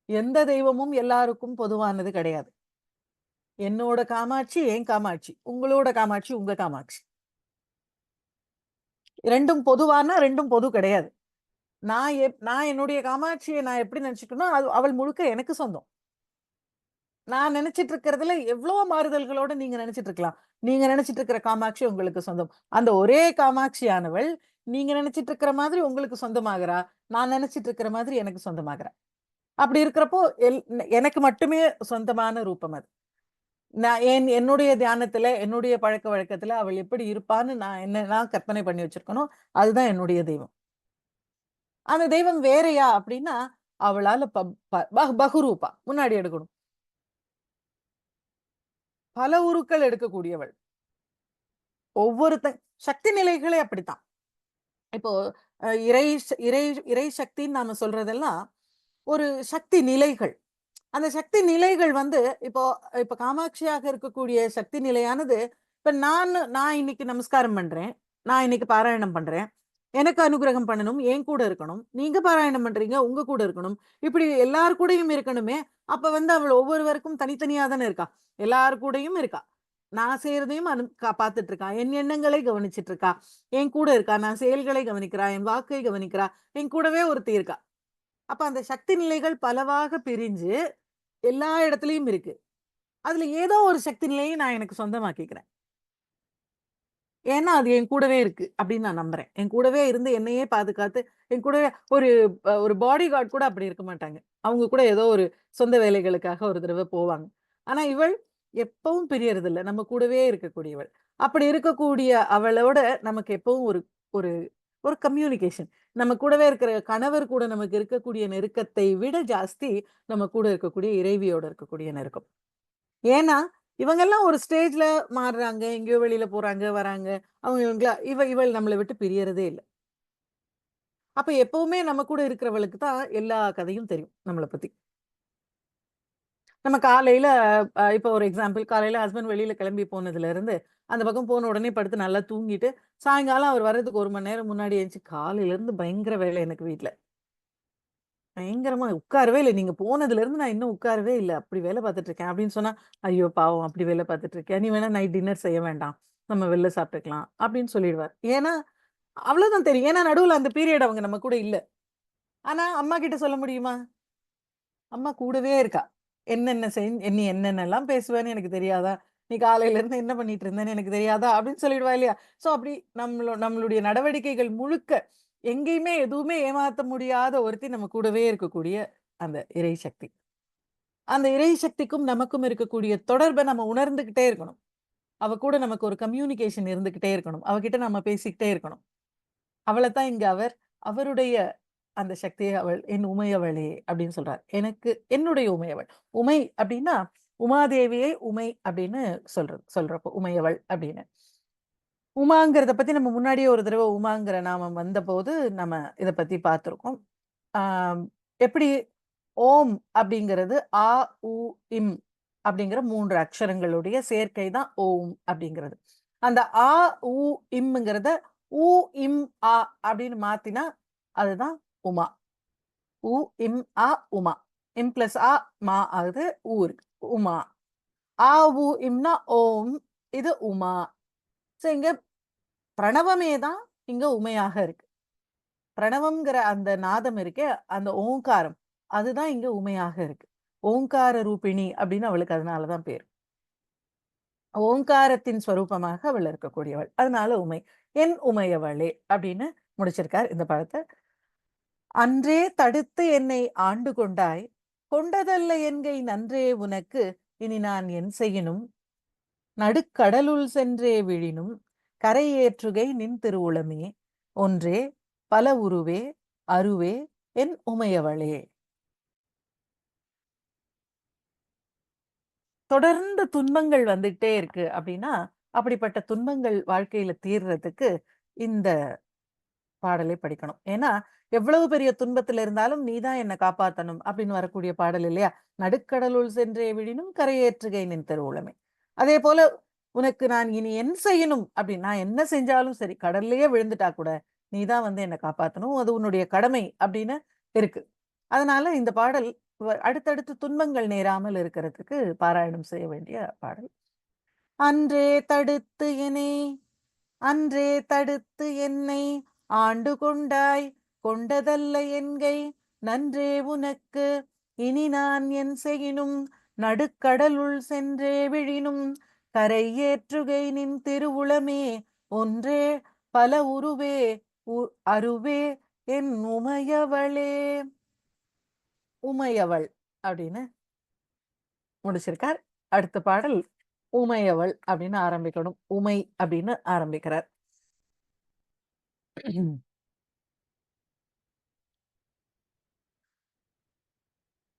எந்த தெய்வமும் எல்லாருக்கும் பொதுவானது கிடையாது. என்னோட காமாட்சி என் காமாட்சி. உங்களோட காமாட்சி உங்க காமாட்சி. 2ம் பொதுவானா 2ம் பொது கிடையாது. நான் என்னுடைய காமாட்சிய நான் எப்படி நினைச்சுக்கணும், அது அவள் முழுக்க எனக்கு சொந்தம். நான் நினைச்சிட்டு இருக்கிறதுல எவ்ளோ மாறுதல்களோட நீங்க நினைச்சிட்டு இருக்கலாம். நீங்க நினைச்சிட்டு இருக்கிற காமாட்சி உங்களுக்கு சொந்தம். அந்த ஒரே காமாட்சியானவள், நீங்க நினைச்சிட்டு இருக்கிற மாதிரி உங்களுக்கு சொந்தமாகுறா. நான் நினைச்சிட்டு இருக்கிற மாதிரி எனக்கு சொந்தமாகுறா. அப்படி இருக்கிறப்போ, எனக்கு மட்டுமே சொந்தமான ரூபம் அது. நான் என்னுடைய தியானத்துல, என்னுடைய பழக்கவழக்கத்துல அவள் எப்படி இருப்பான்னு நான் கற்பனை பண்ணி வச்சிருக்கனோ, அதுதான் என்னுடைய தெய்வம். அந்த தெய்வம் வேறயா அப்படின்னா, அவளால பப் ப பஹ் பகுரூபா. முன்னாடி எடுக்கணும். பல உருக்கள் எடுக்கக்கூடியவள். சக்தி நிலைகளே அப்படித்தான். இப்போ இறை இறை சக்தின்னு நாம சொல்றதெல்லாம், ஒரு சக்தி நிலைகள். அந்த சக்தி நிலைகள் வந்து இப்போ இப்ப காமாட்சியாக இருக்கக்கூடிய சக்தி நிலையானது, இப்ப நான் இன்னைக்கு நமஸ்காரம் பண்றேன். நான் இன்னைக்கு பாராயணம் பண்றேன். எனக்கு அனுக்கிரகம் பண்ணணும். என் கூட இருக்கணும். நீங்க பாராயணம் பண்றீங்க. உங்க கூட இருக்கணும். இப்படி எல்லார் கூடயும் இருக்கணுமே! அப்ப வந்து அவள் ஒவ்வொருவருக்கும் தனித்தனியா தானே இருக்கா. எல்லார் கூடயும் இருக்கா. நான் செய்றதையும் பார்த்துட்டு இருக்கா. என் எண்ணங்களை கவனிச்சுட்டு இருக்கா. என் கூட இருக்கா. நான் செயல்களை கவனிக்கிறா. என் வாக்கை கவனிக்கிறா. என் கூடவே ஒருத்தி இருக்கா. அப்ப அந்த சக்தி நிலைகள் பலவாக பிரிஞ்சு எல்லா இடத்துலயும் இருக்கு. அதுல ஏதோ ஒரு சக்தி நிலையை நான் எனக்கு சொந்தமாக்கிக்கிறேன். ஏன்னா, அது என் கூடவே இருக்கு அப்படின்னு நான் நம்புறேன். என் கூடவே இருந்து என்னையே பாதுகாத்து, என் கூடவே ஒரு ஒரு பாடி கார்ட் கூட அப்படி இருக்க மாட்டாங்க. அவங்க கூட ஏதோ ஒரு சொந்த வேலைகளுக்காக ஒரு தடவ போவாங்க. ஆனா இவள் எப்பவும் பிரியறதில்ல. நம்ம கூடவே இருக்கக்கூடியவள். அப்படி இருக்கக்கூடிய அவளோட நமக்கு எப்பவும் ஒரு ஒரு ஒரு கம்யூனிகேஷன். நம்ம கூடவே இருக்கிற கணவர் கூட நமக்கு இருக்கக்கூடிய நெருக்கத்தை விட ஜாஸ்தி நம்ம கூட இருக்கக்கூடிய இறைவியோட இருக்கக்கூடிய நெருக்கம். ஏன்னா, இவங்கெல்லாம் ஒரு ஸ்டேஜ்ல மாறுறாங்க. எங்கேயோ வெளியில போறாங்க, வராங்க. அவங்க இவங்கள இவள் நம்மள விட்டு பிரியறதே இல்ல. அப்ப எப்பவுமே நம்ம கூட இருக்கிறவளுக்கு தான் எல்லா கதையும் தெரியும், நம்மள பத்தி. நம்ம காலையில இப்போ ஒரு எக்ஸாம்பிள் காலையில ஹஸ்பண்ட் வெளியில கிளம்பி போனதுலருந்து, அந்த பக்கம் போன உடனே படுத்து நல்லா தூங்கிட்டு, சாயங்காலம் அவர் வர்றதுக்கு 1 மணி நேரம் முன்னாடி எந்திச்சு காலையிலருந்து பயங்கர வேலை எனக்கு வீட்ல. பயங்கரமா உட்காரவே இல்ல. நீங்க போனதுலருந்து நான் இன்னும் உட்காரவே இல்ல. அப்படி வேலை பார்த்துட்டு இருக்கேன். அப்படின்னு சொன்னா, ஐயோ! பாவம் அப்படி வேலை பார்த்துட்டு இருக்கியா? நீ வேணா நைட் டின்னர் செய்ய வேண்டாம். நம்ம வெளில சாப்பிட்டுக்கலாம். அப்படின்னு சொல்லிடுவார். ஏன்னா, அவ்வளோதான் தெரியும். ஏன்னா நடுவுல அந்த பீரியட் அவங்க நம்ம கூட இல்ல. ஆனா அம்மா கிட்ட சொல்ல முடியுமா? அம்மா கூடவே இருக்கா. நீ என்னென்னலாம் பேசுவேன்னு எனக்கு தெரியாதா? நீ காலையிலருந்து என்ன பண்ணிட்டு இருந்தேன்னு எனக்கு தெரியாதா? அப்படின்னு சொல்லிடுவா இல்லையா? ஸோ அப்படி நம்மளுடைய நடவடிக்கைகள் முழுக்க எங்கேயுமே எதுவுமே ஏமாத்த முடியாத ஒருத்தி நம்ம கூடவே இருக்கக்கூடிய அந்த இறை சக்தி. அந்த இறை சக்திக்கும் நமக்கும் இருக்கக்கூடிய தொடர்ப நம்ம உணர்ந்துகிட்டே இருக்கணும். அவ கூட நமக்கு ஒரு கம்யூனிகேஷன் இருந்துகிட்டே இருக்கணும். அவகிட்ட நம்ம பேசிக்கிட்டே இருக்கணும். அவளத்தான் இங்க அவருடைய அந்த சக்தியை என் உமையவளே அப்படின்னு சொல்றார். என்னுடைய உமையவள். உமை அப்படின்னா, உமாதேவியை உமை அப்படின்னு சொல்றப்போ உமையவள் அப்படின்னு. உமாங்கிறத பத்தி நம்ம முன்னாடியே ஒரு தடவ உமாங்கிற நாமம் வந்தபோது, நம்ம இத பத்தி பார்த்திருக்கோம். ஆம் எப்படி ஓம் அப்படிங்கிறது ஆ, உ, இம் அப்படிங்கிற 3 அக்ஷரங்களுடைய சேர்க்கை தான் ஓம் அப்படிங்கிறது. அந்த ஆ, உ, இம்ங்கிறத உ, இம், ஆ அப்படின்னு மாத்தினா, அதுதான் உமா. உ, இம், ஆ, உமா. இம் பிளஸ் ஆ, மா ஆகுது. இருக்கு. உமா. ஆ, உ, இம்னா ஓம். இது உமா. ஸோ இங்க பிரணவமே தான் இங்க உமையாக இருக்கு. பிரணவம்ங்கிற அந்த நாதம் இருக்கே, அந்த ஓங்காரம். அதுதான் இங்க உமையாக இருக்கு. ஓங்கார ரூபிணி அப்படின்னு அவளுக்கு அதனால தான் பேரு. ஓங்காரத்தின் ஸ்வரூபமாக அவள் இருக்கக்கூடியவள். அதனால உமை. என் உமையவளே அப்படின்னு முடிச்சிருக்கார் இந்த படத்த. அன்றே தடுத்து என்னை ஆண்டு கொண்டாய். கொண்டதல்ல என்கை நன்றே உனக்கு இனி நான் என் செய்யினும் நடுக்கடலுள் சென்றே விழினும் கரையேற்றுகை நின் திருவுளமே ஒன்றே பல உருவே அருவே என் உமையவளே. தொடர்ந்து துன்பங்கள் வந்துட்டே இருக்கு அப்படின்னா, அப்படிப்பட்ட துன்பங்கள் வாழ்க்கையில தீர்றதுக்கு இந்த பாடலை படிக்கணும். ஏன்னா, எவ்வளவு பெரிய துன்பத்துல இருந்தாலும் நீ தான் என்ன காப்பாத்தணும் அப்படின்னு வரக்கூடிய பாடல் இல்லையா? நடுக்கடலுள் சென்றே விழினும் கரையேற்றுகை நின் திருவுளமே. அதே போல உனக்கு நான் இனி என் செய்யணும் அப்படின்னு நான் என்ன செஞ்சாலும் சரி, கடல்லயே விழுந்துட்டா கூட நீ தான் வந்து என்ன காப்பாத்தணும். அது உன்னுடைய கடமை அப்படின்னு இருக்கு. அதனால இந்த பாடல் அடுத்தடுத்து துன்பங்கள் நேராமல் இருக்கிறதுக்கு பாராயணம் செய்ய வேண்டிய பாடல். அன்றே தடுத்து எனே அன்றே தடுத்து என்னை ஆண்டு கொண்டாய் கொண்டதல்ல என்கை நன்றே உனக்கு இனி நான் என் செய்யினும் நடுக்கடலுள் சென்றே விழினும் கரை ஏற்றுகை நின் திருவுளமே ஒன்றே பல உருவே அருவே என் உமையவளே. உமையவள் அப்படின்னு முடிச்சிருக்கார். அடுத்த பாடல் உமையவள் அப்படின்னு ஆரம்பிக்கணும். உமை அப்படின்னு ஆரம்பிக்கிறார்.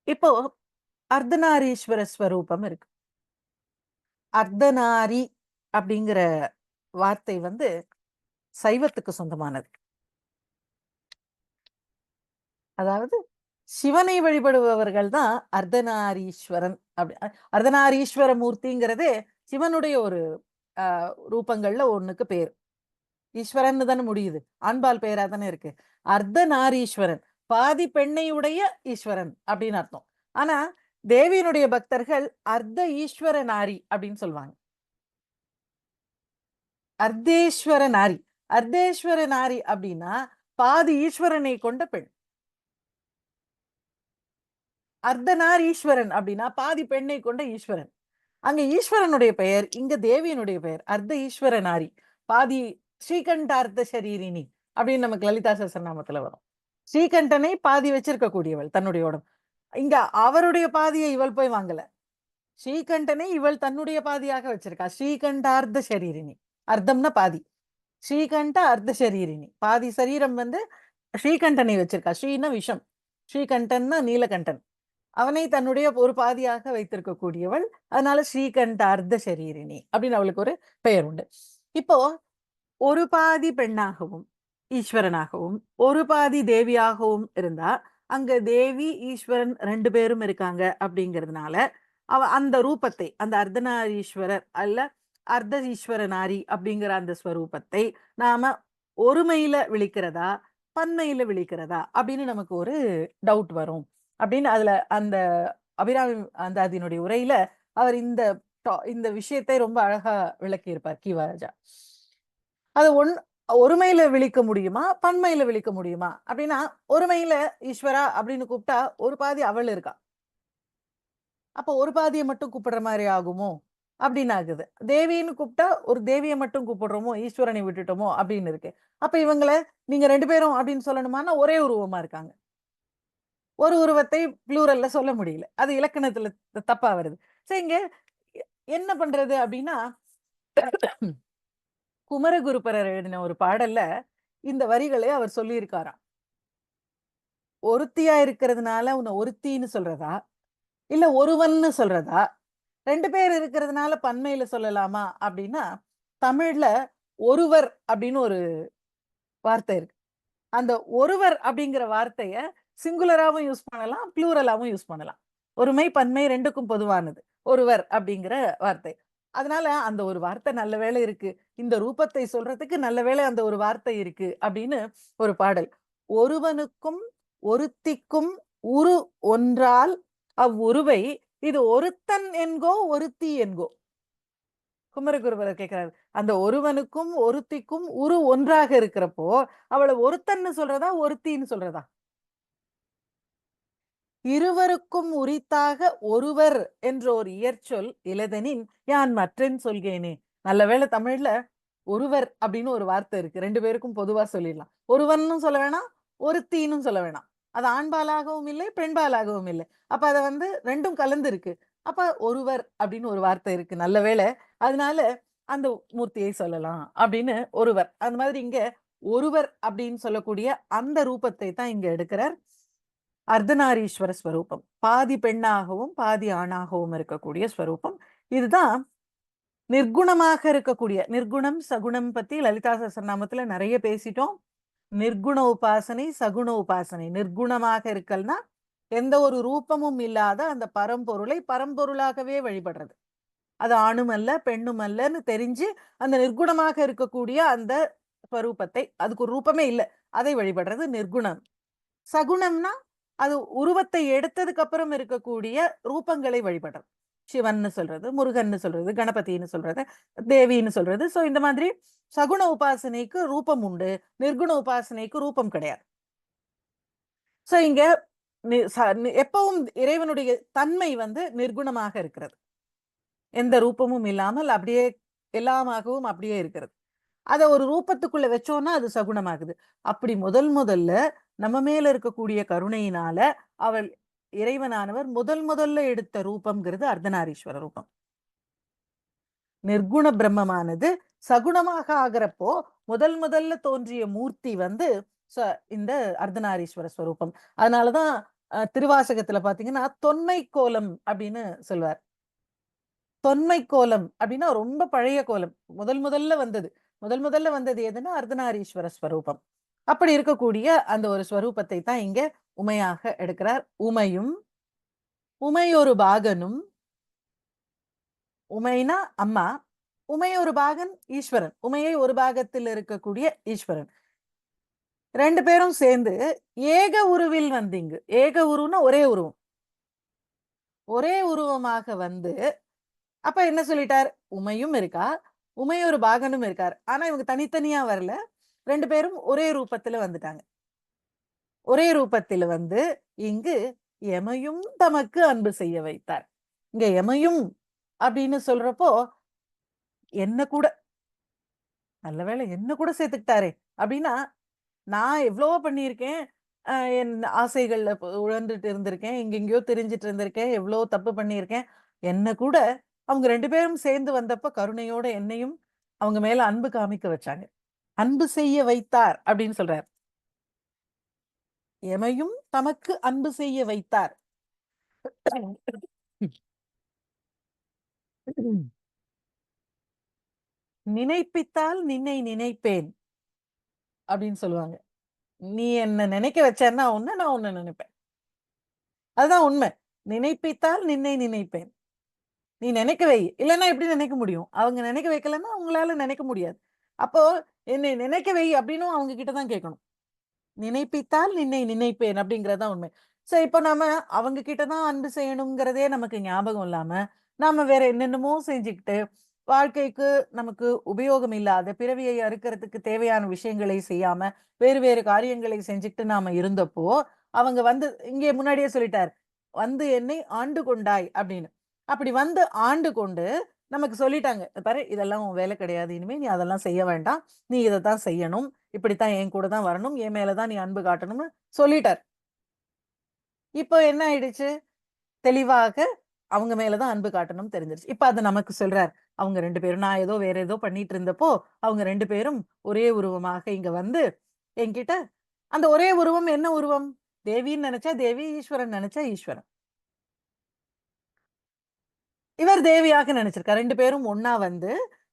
இப்போ அர்த்தநாரீஸ்வர ஸ்வரூபம் இருக்கு. அர்த்தநாரி அப்படிங்கிற வார்த்தை வந்து சைவத்துக்கு சொந்தமானது. அதாவது சிவனை வழிபடுபவர்கள் தான் அர்த்தநாரீஸ்வரன் அப்படி அர்த்தநாரீஸ்வர மூர்த்திங்கிறது சிவனுடைய ஒரு ரூபங்கள்ல ஒண்ணுக்கு பேர். ஈஸ்வரன் தானே முடியுது, ஆண்பால் பெயரா தானே இருக்கு. அர்த்தநாரீஸ்வரன் பாதி பெண்ணை உடைய ஈஸ்வரன் அப்படின்னு அர்த்தம். ஆனா தேவியினுடைய பக்தர்கள் அர்த்த ஈஸ்வர நாரி அப்படின்னு சொல்லுவாங்க. அர்த்தேஸ்வர நாரி. அர்த்தேஸ்வர நாரி அப்படின்னா பாதி ஈஸ்வரனை கொண்ட பெண். அர்த்தநார் ஈஸ்வரன் அப்படின்னா பாதி பெண்ணை கொண்ட ஈஸ்வரன். அங்க ஈஸ்வரனுடைய பெயர், இங்க தேவியனுடைய பெயர் அர்த்த ஈஸ்வர நாரி. பாதி ஸ்ரீகண்டார்த்த சரீரினி அப்படின்னு நமக்கு லலிதா சஹஸ்ரநாமத்துல வரும். ஸ்ரீகண்டனை பாதி வச்சிருக்க கூடியவள் தன்னுடைய உடம்பு. இங்க அவருடைய பாதியை இவள் போய் வாங்கல. ஸ்ரீகண்டனை இவள் தன்னுடைய பாதியாக வச்சிருக்கா. ஸ்ரீகண்டார்த்த சரீரினி. அர்த்தம்னா பாதி. ஸ்ரீகண்ட அர்த்த சரீரினி. பாதி சரீரம் வந்து ஸ்ரீகண்டனை வச்சிருக்கா. ஸ்ரீனா விஷம், ஸ்ரீகண்டன்னா நீலகண்டன். அவனை தன்னுடைய ஒரு பாதியாக வைத்திருக்கக்கூடியவள். அதனால ஸ்ரீகண்ட அர்த்த சரீரினி அப்படின்னு அவளுக்கு ஒரு பெயர் உண்டு. இப்போ ஒரு பாதி பெண்ணாகவும் ஈஸ்வரனாகவும் ஒரு பாதி தேவியாகவும் இருந்தா அங்க தேவி ஈஸ்வரன் ரெண்டு பேரும் இருக்காங்க அப்படிங்கிறதுனால அந்த ரூபத்தை, அந்த அர்த்தநாரீஸ்வரர் அல்ல அர்த்த ஈஸ்வர நாரி அப்படிங்கிற அந்த ஸ்வரூபத்தை நாம ஒருமையில விழிக்கிறதா பன்மையில விழிக்கிறதா அப்படின்னு நமக்கு ஒரு டவுட் வரும் அப்படின்னு அதுல அந்த அபிராமி அந்த அதனுடைய உரையில அவர் இந்த விஷயத்தை ரொம்ப அழகா விளக்கி இருப்பார் கிவாராஜா. அது ஒருமையில விழிக்க முடியுமா பன்மையில விழிக்க முடியுமா அப்படின்னா, ஒருமையில ஈஸ்வரா அப்படின்னு கூப்பிட்டா ஒரு பாதி அவள் இருக்கா. அப்ப ஒரு பாதியை மட்டும் கூப்பிடுற மாதிரி ஆகுமோ அப்படின்னு ஆகுது. தேவின்னு கூப்பிட்டா ஒரு தேவியை மட்டும் கூப்பிடுறோமோ ஈஸ்வரனை விட்டுட்டோமோ அப்படின்னு இருக்கு. அப்ப இவங்களை நீங்க ரெண்டு பேரும் அப்படின்னு சொல்லணுமானா ஒரே உருவமா இருக்காங்க. ஒரு உருவத்தை ப்ளூரல்ல சொல்ல முடியல. அது இலக்கணத்துல தப்பா வருது. சரி, இங்க என்ன பண்றது அப்படின்னா, குமரகுருபரர் எழுதின ஒரு பாடல்ல இந்த வரிகளை அவர் சொல்லியிருக்காராம். ஒருத்தியா இருக்கிறதுனால உன்னை ஒருத்தின்னு சொல்றதா இல்ல ஒருவன்னு சொல்றதா, ரெண்டு பேர் இருக்கிறதுனால பன்மையில சொல்லலாமா அப்படின்னா, தமிழ்ல ஒருவர் அப்படின்னு ஒரு வார்த்தை இருக்கு. அந்த ஒருவர் அப்படிங்கிற வார்த்தைய சிங்குலராவும் யூஸ் பண்ணலாம், ப்ளூரலாவும் யூஸ் பண்ணலாம். ஒருமை பன்மை ரெண்டுக்கும் பொதுவானது ஒருவர் அப்படிங்கிற வார்த்தை. அதனால அந்த ஒரு வார்த்தை நல்ல வேளை இருக்கு, இந்த ரூபத்தை சொல்றதுக்கு நல்ல வேளை அந்த ஒரு வார்த்தை இருக்கு அப்படின்னு ஒரு பாடல். ஒருவனுக்கும் ஒருத்திக்கும் உரு ஒன்றால் அவ்வுருவை இது ஒருத்தன் என்கோ ஒருத்தி என்கோ. குமரகுருபரர் கேட்கிறாரு, அந்த ஒருவனுக்கும் ஒருத்திக்கும் உரு ஒன்றாக இருக்கிறப்போ அவளை ஒருத்தன்னு சொல்றதா ஒருத்தின்னு சொல்றதா? இருவருக்கும் உரித்தாக ஒருவர் என்ற ஒரு இயற்சொல் இலதனின் யான் மற்றன் சொல்கேனே. நல்ல வேளை தமிழ்ல ஒருவர் அப்படின்னு ஒரு வார்த்தை இருக்கு. ரெண்டு பேருக்கும் பொதுவா சொல்லிடலாம். ஒருவன்னு சொல்ல வேணாம், ஒருத்தின்னு சொல்ல வேணாம். அது ஆண்பாலாகவும் இல்லை, பெண்பாலாகவும் இல்லை. அப்ப அத வந்து 2ம் கலந்து இருக்கு. அப்ப ஒருவர் அப்படின்னு ஒரு வார்த்தை இருக்கு. நல்ல வேளை. அதனால அந்த மூர்த்தியை சொல்லலாம் அப்படின்னு ஒருவர். அந்த மாதிரி இங்க ஒருவர் அப்படின்னு சொல்லக்கூடிய அந்த ரூபத்தை தான் இங்க எடுக்கிறார். அர்த்தநாரீஸ்வர ஸ்வரூபம். பாதி பெண்ணாகவும், பாதி ஆணாகவும் இருக்கக்கூடிய ஸ்வரூபம். இதுதான் நிர்குணமாக இருக்கக்கூடிய நிர்குணம், சகுணம் பத்தி லலிதா சஹஸ்ரநாமத்துல நெறைய பேசிட்டோம். நிர்குண உபாசனை, சகுண உபாசனை. நிர்குணமாக இருக்கல்னா, எந்த ஒரு ரூபமும் இல்லாத அந்த பரம்பொருளை பரம்பொருளாகவே வழிபடுறது. அது ஆணும் அல்ல, பெண்ணும் அல்லன்னு தெரிஞ்சு, அந்த நிர்குணமாக இருக்கக்கூடிய அந்த ஸ்வரூபத்தை, அதுக்கு ஒரு ரூபமே இல்ல. அதை வழிபடுறது நிர்குணம். சகுணம்னா, அது உருவத்தை எடுத்ததுக்கு அப்புறம் இருக்கக்கூடிய ரூபங்களை வழிபடுறது. சிவன்னு சொல்றது, முருகன்னு சொல்றது, கணபதின்னு சொல்றது, தேவின்னு சொல்றது. ஸோ இந்த மாதிரி சகுண உபாசனைக்கு ரூபம் உண்டு. நிர்குண உபாசனைக்கு ரூபம் கிடையாது. ஸோ இங்க எப்பவும் இறைவனுடைய தன்மை வந்து நிர்குணமாக இருக்கிறது. எந்த ரூபமும் இல்லாமல் அப்படியே எல்லாமாகவும் அப்படியே இருக்கிறது. அத ஒரு ரூபத்துக்குள்ள வச்சோம்னா அது சகுனமாகுது. அப்படி முதல்ல நம்ம மேல இருக்கக்கூடிய கருணையினால அவள் இறைவனானவர் முதல்ல எடுத்த ரூபம்ங்கிறது அர்த்தநாரீஸ்வர ரூபம். நிர்குண பிரம்மமானது சகுனமாக ஆகிறப்போ முதல்ல தோன்றிய மூர்த்தி வந்து இந்த அர்த்தநாரீஸ்வர ஸ்வரூபம். அதனாலதான் திருவாசகத்துல பாத்தீங்கன்னா தொன்மை கோலம் அப்படின்னு சொல்லுவார். தொன்மை கோலம் அப்படின்னா ரொம்ப பழைய கோலம். முதல்ல வந்தது. முதல்ல வந்தது எதுன்னா அர்த்தநாரீஸ்வர ஸ்வரூபம். அப்படி இருக்கக்கூடிய அந்த ஒரு ஸ்வரூபத்தை தான் இங்க உமையாக எடுக்கிறார். உமையொரு பாகனும், உமைனா அம்மா, உமையொரு பாகன் ஈஸ்வரன். உமையை ஒரு பாகத்தில் இருக்கக்கூடிய ஈஸ்வரன். 2 பேரும் சேர்ந்து ஏக உருவில் வந்தீங்க. ஏக உருவம்னா ஒரே உருவம். ஒரே உருவமாக வந்து அப்ப என்ன சொல்லிட்டார்? உமையும் இருக்கா, உமையொரு பாகனும் இருக்கார். ஆனா இவங்க தனித்தனியா வரல. 2 பேரும் ஒரே ரூபத்துல வந்துட்டாங்க. ஒரே ரூபத்தில வந்து இங்கு எமையும் தமக்கு அன்பு செய்ய வைத்தார். இங்க எமையும் அப்படின்னு சொல்றப்போ, என்ன கூட நல்ல வேளை என்ன கூட சேர்த்துக்கிட்டாரே! அப்படின்னா, நான் எவ்வளவோ பண்ணியிருக்கேன். என் ஆசைகள்ல உழண்டுட்டு இருந்திருக்கேன். எங்கெங்கேயோ திரிஞ்சுட்டு இருந்திருக்கேன். எவ்வளோ தப்பு பண்ணியிருக்கேன். என்ன கூட அவங்க 2 பேரும் சேர்ந்து வந்தப்ப கருணையோட என்னையும் அவங்க மேல அன்பு காமிக்க வச்சாங்க. அன்பு செய்ய வைத்தார் அப்படின்னு சொல்றார். எமையும் தமக்கு அன்பு செய்ய வைத்தார். நினைப்பித்தால் நின்னை நினைப்பேன் அப்படின்னு சொல்லுவாங்க. நீ என்ன நினைக்க வச்சேன்னா ஒண்ணு, நான் ஒண்ணு நினைப்பேன். அதுதான் உண்மை. நினைப்பித்தால் நின்னை நினைப்பேன். நீ நினைக்க வை. இல்லன்னா எப்படி நினைக்க முடியும்? அவங்க நினைக்க வைக்கலன்னா உங்களால நினைக்க முடியாது. அப்போ என்னை நினைக்க வை அப்படின்னும் அவங்க கிட்ட தான் கேட்கணும். நினைப்பித்தால் நின்னை நினைப்பேன் அப்படிங்கிறது தான் உண்மை. சோ இப்போ நாம அவங்க கிட்ட தான் அன்பு செய்யணுங்கிறதே நமக்கு ஞாபகம் இல்லாம, நாம வேற என்னென்னமோ செஞ்சுக்கிட்டு, வாழ்க்கைக்கு நமக்கு உபயோகம் இல்லாத, பிறவியை அறுக்கிறதுக்கு தேவையான விஷயங்களை செய்யாம, வேறு வேறு காரியங்களை செஞ்சுக்கிட்டு நாம இருந்தப்போ, அவங்க வந்து இங்கே முன்னாடியே சொல்லிட்டார். "வந்து என்னை ஆண்டு கொண்டாய்" அப்படின்னு. அப்படி வந்து ஆண்டு கொண்டு நமக்கு சொல்லிட்டாங்க. "பாரு இதெல்லாம் உன் வேலை கிடையாது. இனிமே நீ அதெல்லாம் செய்ய வேண்டாம். நீ இத தான் செய்யணும். இப்படித்தான் என் கூட தான் வரணும். என் மேல தான் நீ அன்பு காட்டணும்னு" சொல்லிட்டார். இப்போ என்ன ஆயிடுச்சு? தெளிவாக அவங்க மேல தான் அன்பு காட்டணும்னு தெரிஞ்சிருச்சு. இப்ப அத நமக்கு சொல்றார். அவங்க 2 பேரும் நான் ஏதோ வேற ஏதோ பண்ணிட்டு இருந்தப்போ, அவங்க 2 பேரும் ஒரே உருவமாக இங்க வந்து என்கிட்ட அந்த ஒரே உருவம் என்ன உருவம்? தேவின்னு நெனச்சா தேவி, ஈஸ்வரன் நெனச்சா ஈஸ்வரன். இவர் தேவியாக நெனச்சிருக்கார். 2 பேரும் ஒண்ணா வந்து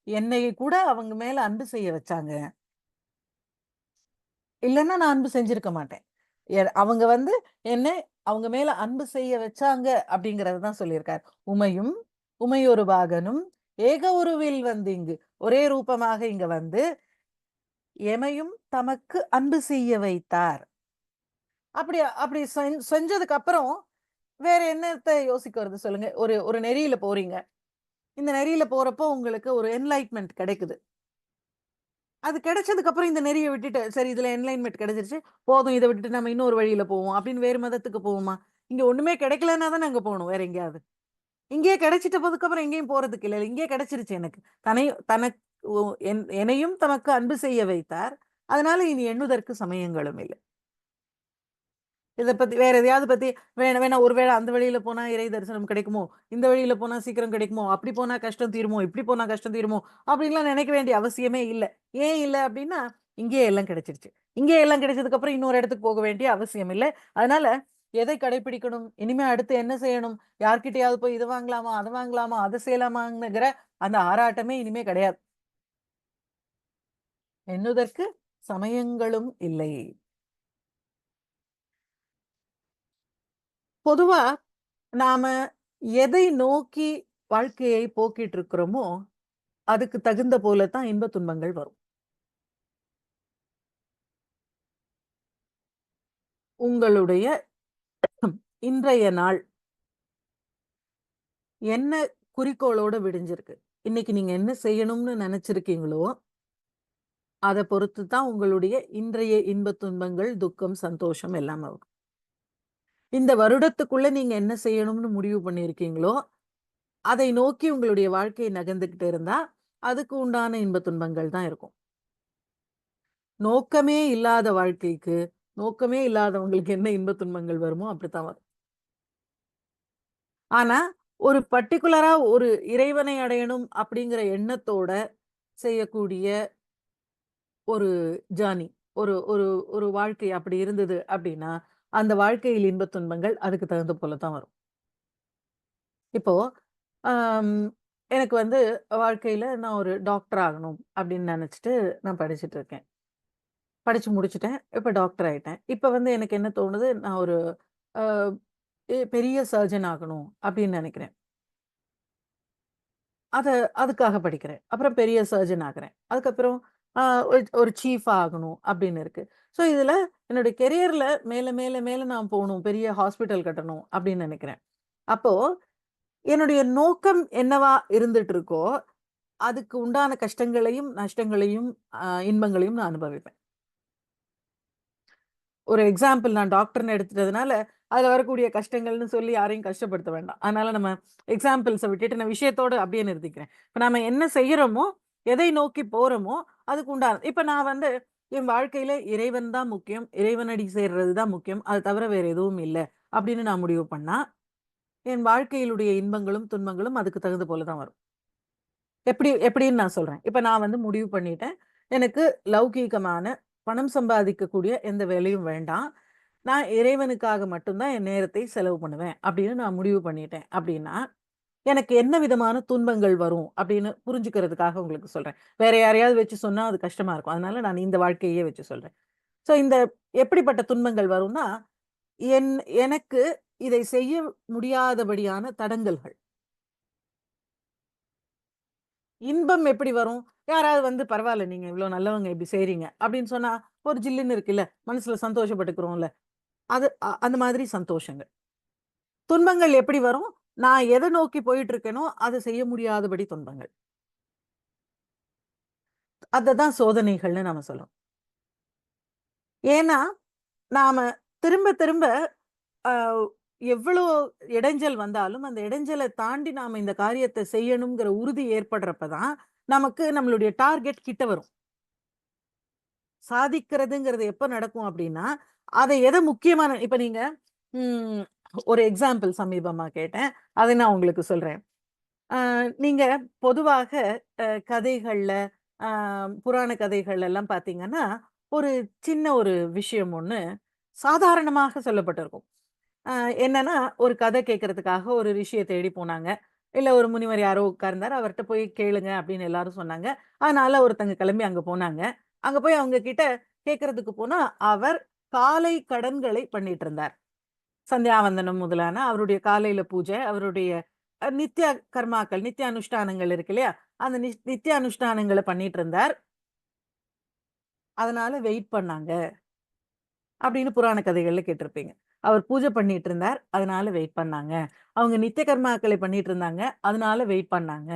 என்னைய கூட அவங்க மேல அன்பு செய்ய வச்சாங்க. இல்லன்னா நான் அன்பு செஞ்சிருக்க மாட்டேன். அவங்க வந்து என்ன அவங்க மேல அன்பு செய்ய வச்சாங்க அப்படிங்கிறத தான் சொல்லியிருக்கார். உமையும், உமையொரு பாகனும் ஏக உருவில் வந்து இங்கு ஒரே ரூபமாக இங்க வந்து எமையும் தமக்கு அன்பு செய்ய வைத்தார். அப்படி அப்படி செஞ்சதுக்கு அப்புறம் வேற என்னத்த யோசிக்க வருது சொல்லுங்க? ஒரு ஒரு நெறியில போறீங்க. இந்த நெறியில போறப்போ உங்களுக்கு ஒரு என்லைட்மென்ட் கிடைக்குது. அது கிடைச்சதுக்கு அப்புறம் இந்த நெறிய விட்டுட்டு, சரி இதுல என்லைன்மென்ட் கிடைச்சிருச்சு. போதும் இத விட்டுட்டு நம்ம இன்னொரு வழியில போவோம். அப்படின்னு வேறு மதத்துக்கு போவோமா? இங்க ஒண்ணுமே கிடைக்கலன்னா தானே அங்க போணும் வேற எங்கேயாவது. இங்கேயே கிடைச்சிட்ட போதுக்கப்புறம் எங்கேயும் போறதுக்கு இல்ல. இங்கேயே கிடைச்சிருச்சு எனக்கு. தனக்கு என்னையும் தமக்கு அன்பு செய்ய வைத்தார். அதனால இனி எண்ணுதற்கு சமயங்களும் இல்லை. இத பத்தி வேற எதையாவது பத்தி வேணா ஒருவேள அந்த வழியில போனா இறை தரிசனம் கிடைக்குமோ? இந்த வழியில போனா சீக்கிரம் கிடைக்குமோ? அப்படி போனா கஷ்டம் தீருமோ? இப்படி போனா கஷ்டம் தீருமோ? அப்படின்லாம் நினைக்க வேண்டிய அவசியமே இல்ல. ஏன் இல்ல அப்படின்னா, இங்கேயே எல்லாம் கிடைச்சிருச்சு. இங்கேயே எல்லாம் கிடைச்சதுக்கு அப்புறம் இன்னொரு இடத்துக்கு போக வேண்டிய அவசியம் இல்ல. அதனால எதை கடைப்பிடிக்கணும்? இனிமே அடுத்து என்ன செய்யணும்? யார்கிட்டயாவது போய் இத வாங்கலாமா? அத வாங்கலாமா? அத செய்யலாமாங்கிற அந்த ஆராட்டமே இனிமே கிடையாது. எண்ணுதற்கு சமயங்களும் இல்லை. பொதுவா நாம எதை நோக்கி வாழ்க்கையை போக்கிட்டு இருக்கிறோமோ, அதுக்கு தகுந்த போல தான் இன்ப துன்பங்கள் வரும். உங்களுடைய இன்றைய நாள் என்ன குறிக்கோளோட விடிஞ்சிருக்கு? இன்னைக்கு நீங்க என்ன செய்யணும்னு நெனச்சிருக்கீங்களோ, அத பொறுத்து தான் உங்களுடைய இன்றைய இன்ப துன்பங்கள், துக்கம், சந்தோஷம் எல்லாம் வரும். இந்த வருடத்துக்குள்ள நீங்க என்ன செய்யணும்னு முடிவு பண்ணியிருக்கீங்களோ, அதை நோக்கி உங்களுடைய வாழ்க்கை நகர்ந்துகிட்டு இருந்தா, அதுக்கு உண்டான இன்ப துன்பங்கள் தான் இருக்கும். நோக்கமே இல்லாத வாழ்க்கைக்கு, நோக்கமே இல்லாதவங்களுக்கு என்ன இன்ப துன்பங்கள் வருமோ, அப்படித்தான் வரும். ஆனா, ஒரு பர்ட்டிகுலரா ஒரு இறைவனை அடையணும் அப்படிங்கிற எண்ணத்தோட செய்யக்கூடிய ஒரு ஜர்னி, ஒரு ஒரு ஒரு வாழ்க்கை அப்படி இருந்தது அப்படின்னா, அந்த வாழ்க்கையில் இன்பத் துன்பங்கள் அதுக்கு தகுந்த போல தான் வரும். இப்போ, அம் எனக்கு வந்து வாழ்க்கையில நான் ஒரு டாக்டர் ஆகணும் அப்படின்னு நெனச்சுட்டு நான் படிச்சுட்டு இருக்கேன். படிச்சு முடிச்சுட்டேன். இப்ப டாக்டர் ஆயிட்டேன். இப்ப வந்து எனக்கு என்ன தோணுது, நான் ஒரு அ பெரிய சர்ஜன் ஆகணும் அப்படின்னு நெனைக்கிறேன். அத அதுக்காக படிக்கிறேன். அப்புறம் பெரிய சர்ஜன் ஆகுறேன். அதுக்கப்புறம் அ ஒரு சீஃப் ஆகணும் அப்படின்னு இருக்கு. ஸோ இதுல என்னுடைய கெரியர்ல மேல, மேல, மேல நான் போணும். பெரிய ஹாஸ்பிட்டல் கட்டணும் அப்படின்னு நெனைக்கிறேன். அப்போ என்னுடைய நோக்கம் என்னவா இருந்துட்டு இருக்கோ, அதுக்கு உண்டான கஷ்டங்களையும், நஷ்டங்களையும், இன்பங்களையும் நான் அனுபவிப்பேன். ஒரு எக்ஸாம்பிள் நான் டாக்டர்ன்னு எடுத்துட்டதுனால, அதுல வரக்கூடிய கஷ்டங்கள்னு சொல்லி யாரையும் கஷ்டப்படுத்த வேண்டாம். அதனால நம்ம எக்ஸாம்பிள்ஸ விட்டுட்டு நான் விஷயத்தோட அப்படியே நிறுத்திக்கிறேன். இப்ப நாம என்ன செய்யறோமோ, எதை நோக்கி போறோமோ, அதுக்கு உண்டான இப்ப நான் வந்து என் வாழ்க்கையில இறைவன் தான் முக்கியம். இறைவனடி சேர்றது தான் முக்கியம். அது தவிர வேற எதுவும் இல்ல. அப்படின்னு நான் முடிவு பண்ணா, என் வாழ்க்கையிலுடைய இன்பங்களும், துன்பங்களும் அதுக்கு தகுந்த போல தான் வரும். எப்படின்னு நான் சொல்றேன். இப்ப நான் வந்து முடிவு பண்ணிட்டேன். எனக்கு லௌகீகமான பணம் சம்பாதிக்கக்கூடிய எந்த வேலையும் வேண்டாம். நான் இறைவனுக்காக மட்டும் தான் என் நேரத்தை செலவு பண்ணுவேன். அப்படின்னு நான் முடிவு பண்ணிட்டேன். அப்படின்னா, எனக்கு என்ன விதமான துன்பங்கள் வரும் அப்படின்னு புரிஞ்சுக்கிறதுக்காக உங்களுக்கு சொல்றேன். வேற யாரையாவது வச்சு சொன்னா அது கஷ்டமா இருக்கும். அதனால நான் இந்த வாழ்க்கையே வச்சு சொல்றேன். ஸோ இந்த எப்படிப்பட்ட துன்பங்கள் வரும்னா, என் எனக்கு இதை செய்ய முடியாதபடியான தடங்கல்கள். இன்பம் எப்படி வரும்? யாராவது வந்து பரவால்ல நீங்க இவ்ளோ நல்லவங்க இப்படி செய்றீங்க அப்படின்னு சொன்னா, ஒரு ஜில்லுன்னு இருக்குல்ல. மனசுல சந்தோஷப்பட்டுக்கிறோம்ல. அது அந்த மாதிரி சந்தோஷங்கள். துன்பங்கள் எப்படி வரும்? நான் எத நோக்கி போயிட்டு இருக்கேனோ, அத செய்ய முடியாதபடி துன்பங்கள். அததான் சோதனைகள்னு நாம சொல்றோம். ஏன்னா, நாம திரும்ப திரும்ப அ எவ்வளோ இடைஞ்சல் வந்தாலும், அந்த இடைஞ்சல தாண்டி நாம இந்த காரியத்த செய்யணுங்கிற உறுதி ஏற்படுறப்ப தான், நமக்கு நம்மளுடைய டார்கெட் கிட்ட வரும். சாதிக்கிறதுங்கிறது எப்ப நடக்கும் அப்டின்னா, அத எத முக்கியமான இப்ப நீங்க ம் ஒரு எக்ஸாம்பிள் சமீபமா கேட்டேன். அத நான் உங்களுக்கு சொல்றேன். நீங்க பொதுவாக கதைகள்ல, அ புராண கதைகள் எல்லாம் பார்த்தீங்கன்னா, ஒரு சின்ன ஒரு விஷயம் ஒண்ணு சாதாரணமாக சொல்லப்பட்டிருக்கும். அ என்னன்னா, ஒரு கதை கேட்கறதுக்காக ஒரு ரிஷிய தேடி போனாங்க. இல்ல ஒரு முனிவர் யாரோ உட்கார்ந்தாரு. அவர்ட்ட போய் கேளுங்க அப்படின்னு எல்லாரும் சொன்னாங்க. அதனால ஒருத்தங்க கிளம்பி அங்க போனாங்க. அங்க போய் அவங்க கிட்ட கேட்கறதுக்கு போனா, அவர் காலை கடன்களை பண்ணிட்டு இருந்தார். சந்தியாவந்தனம் முதலான அவருடைய காலையில பூஜை, அவருடைய நித்ய கர்மாக்கள், நித்ய அனுஷ்டானங்கள் இருக்கு இல்லையா? அந்த நித்ய அனுஷ்டானங்கள பண்ணிட்டு இருந்தார். அதனால வெயிட் பண்ணாங்க. அப்படின்னு புராண கதைகள்ல கேட்டிருப்பீங்க. அவர் பூஜை பண்ணிட்டு இருந்தார். அதனால வெயிட் பண்ணாங்க. அவங்க நித்திய கர்மாக்களை பண்ணிட்டு இருந்தாங்க. அதனால வெயிட் பண்ணாங்க.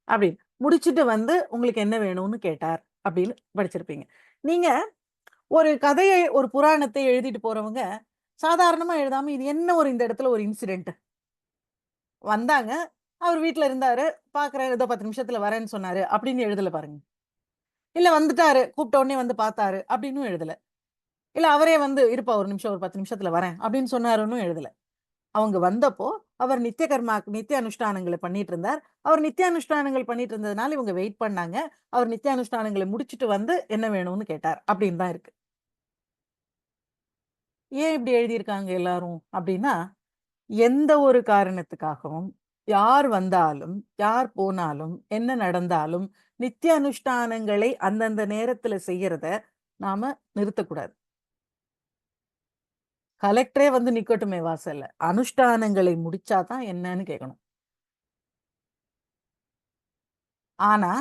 அப்படின்னு. முடிச்சுட்டு வந்து உங்களுக்கு என்ன வேணும்னு கேட்டார். அப்படின்னு படிச்சிருப்பீங்க. நீங்க ஒரு கதையை, ஒரு புராணத்தை எழுதிட்டு போறவங்க, சாதாரணமா எழுதாம இது என்ன ஒரு இந்த இடத்துல ஒரு இன்சிடென்ட். வந்தாங்க. அவர் வீட்ல இருந்தாரு. பார்க்குறேன் ஏதோ 10 நிமிஷத்துல வரேன்னு சொன்னாரு. அப்படின்னு எழுதல பாருங்க. இல்ல வந்துட்டாரு. கூப்பிட்ட உடனே வந்து பார்த்தாரு. அப்படின்னும் எழுதல. இல்ல அவரே வந்து இருப்பா ஒரு நிமிஷம், ஒரு 10 நிமிஷத்துல வரேன் அப்படின்னு சொன்னாருன்னும் எழுதல. அவங்க வந்தப்போ, அவர் நித்திய அனுஷ்டானங்கள பண்ணிட்டு இருந்தார். அவர் நித்திய அனுஷ்டானங்கள் பண்ணிட்டு இருந்ததுனால இவங்க வெயிட் பண்ணாங்க. அவர் நித்திய அனுஷ்டானங்கள முடிச்சுட்டு வந்து என்ன வேணும்னு கேட்டார். அப்படின்னு தான் இருக்கு. ஏன் இப்படி எழுதியிருக்காங்க எல்லாரும்? அப்படின்னா, எந்த ஒரு காரணத்துக்காகவும், யார் வந்தாலும், யார் போனாலும், என்ன நடந்தாலும், நித்திய அனுஷ்டானங்களை அந்தந்த நேரத்துல செய்யறத நாம நிறுத்தக்கூடாது. கலெக்டரே வந்து நிக்கட்டுமே வாசல்ல. அனுஷ்டானங்களை முடிச்சா தான் என்னன்னு கேட்கணும். ஆனா,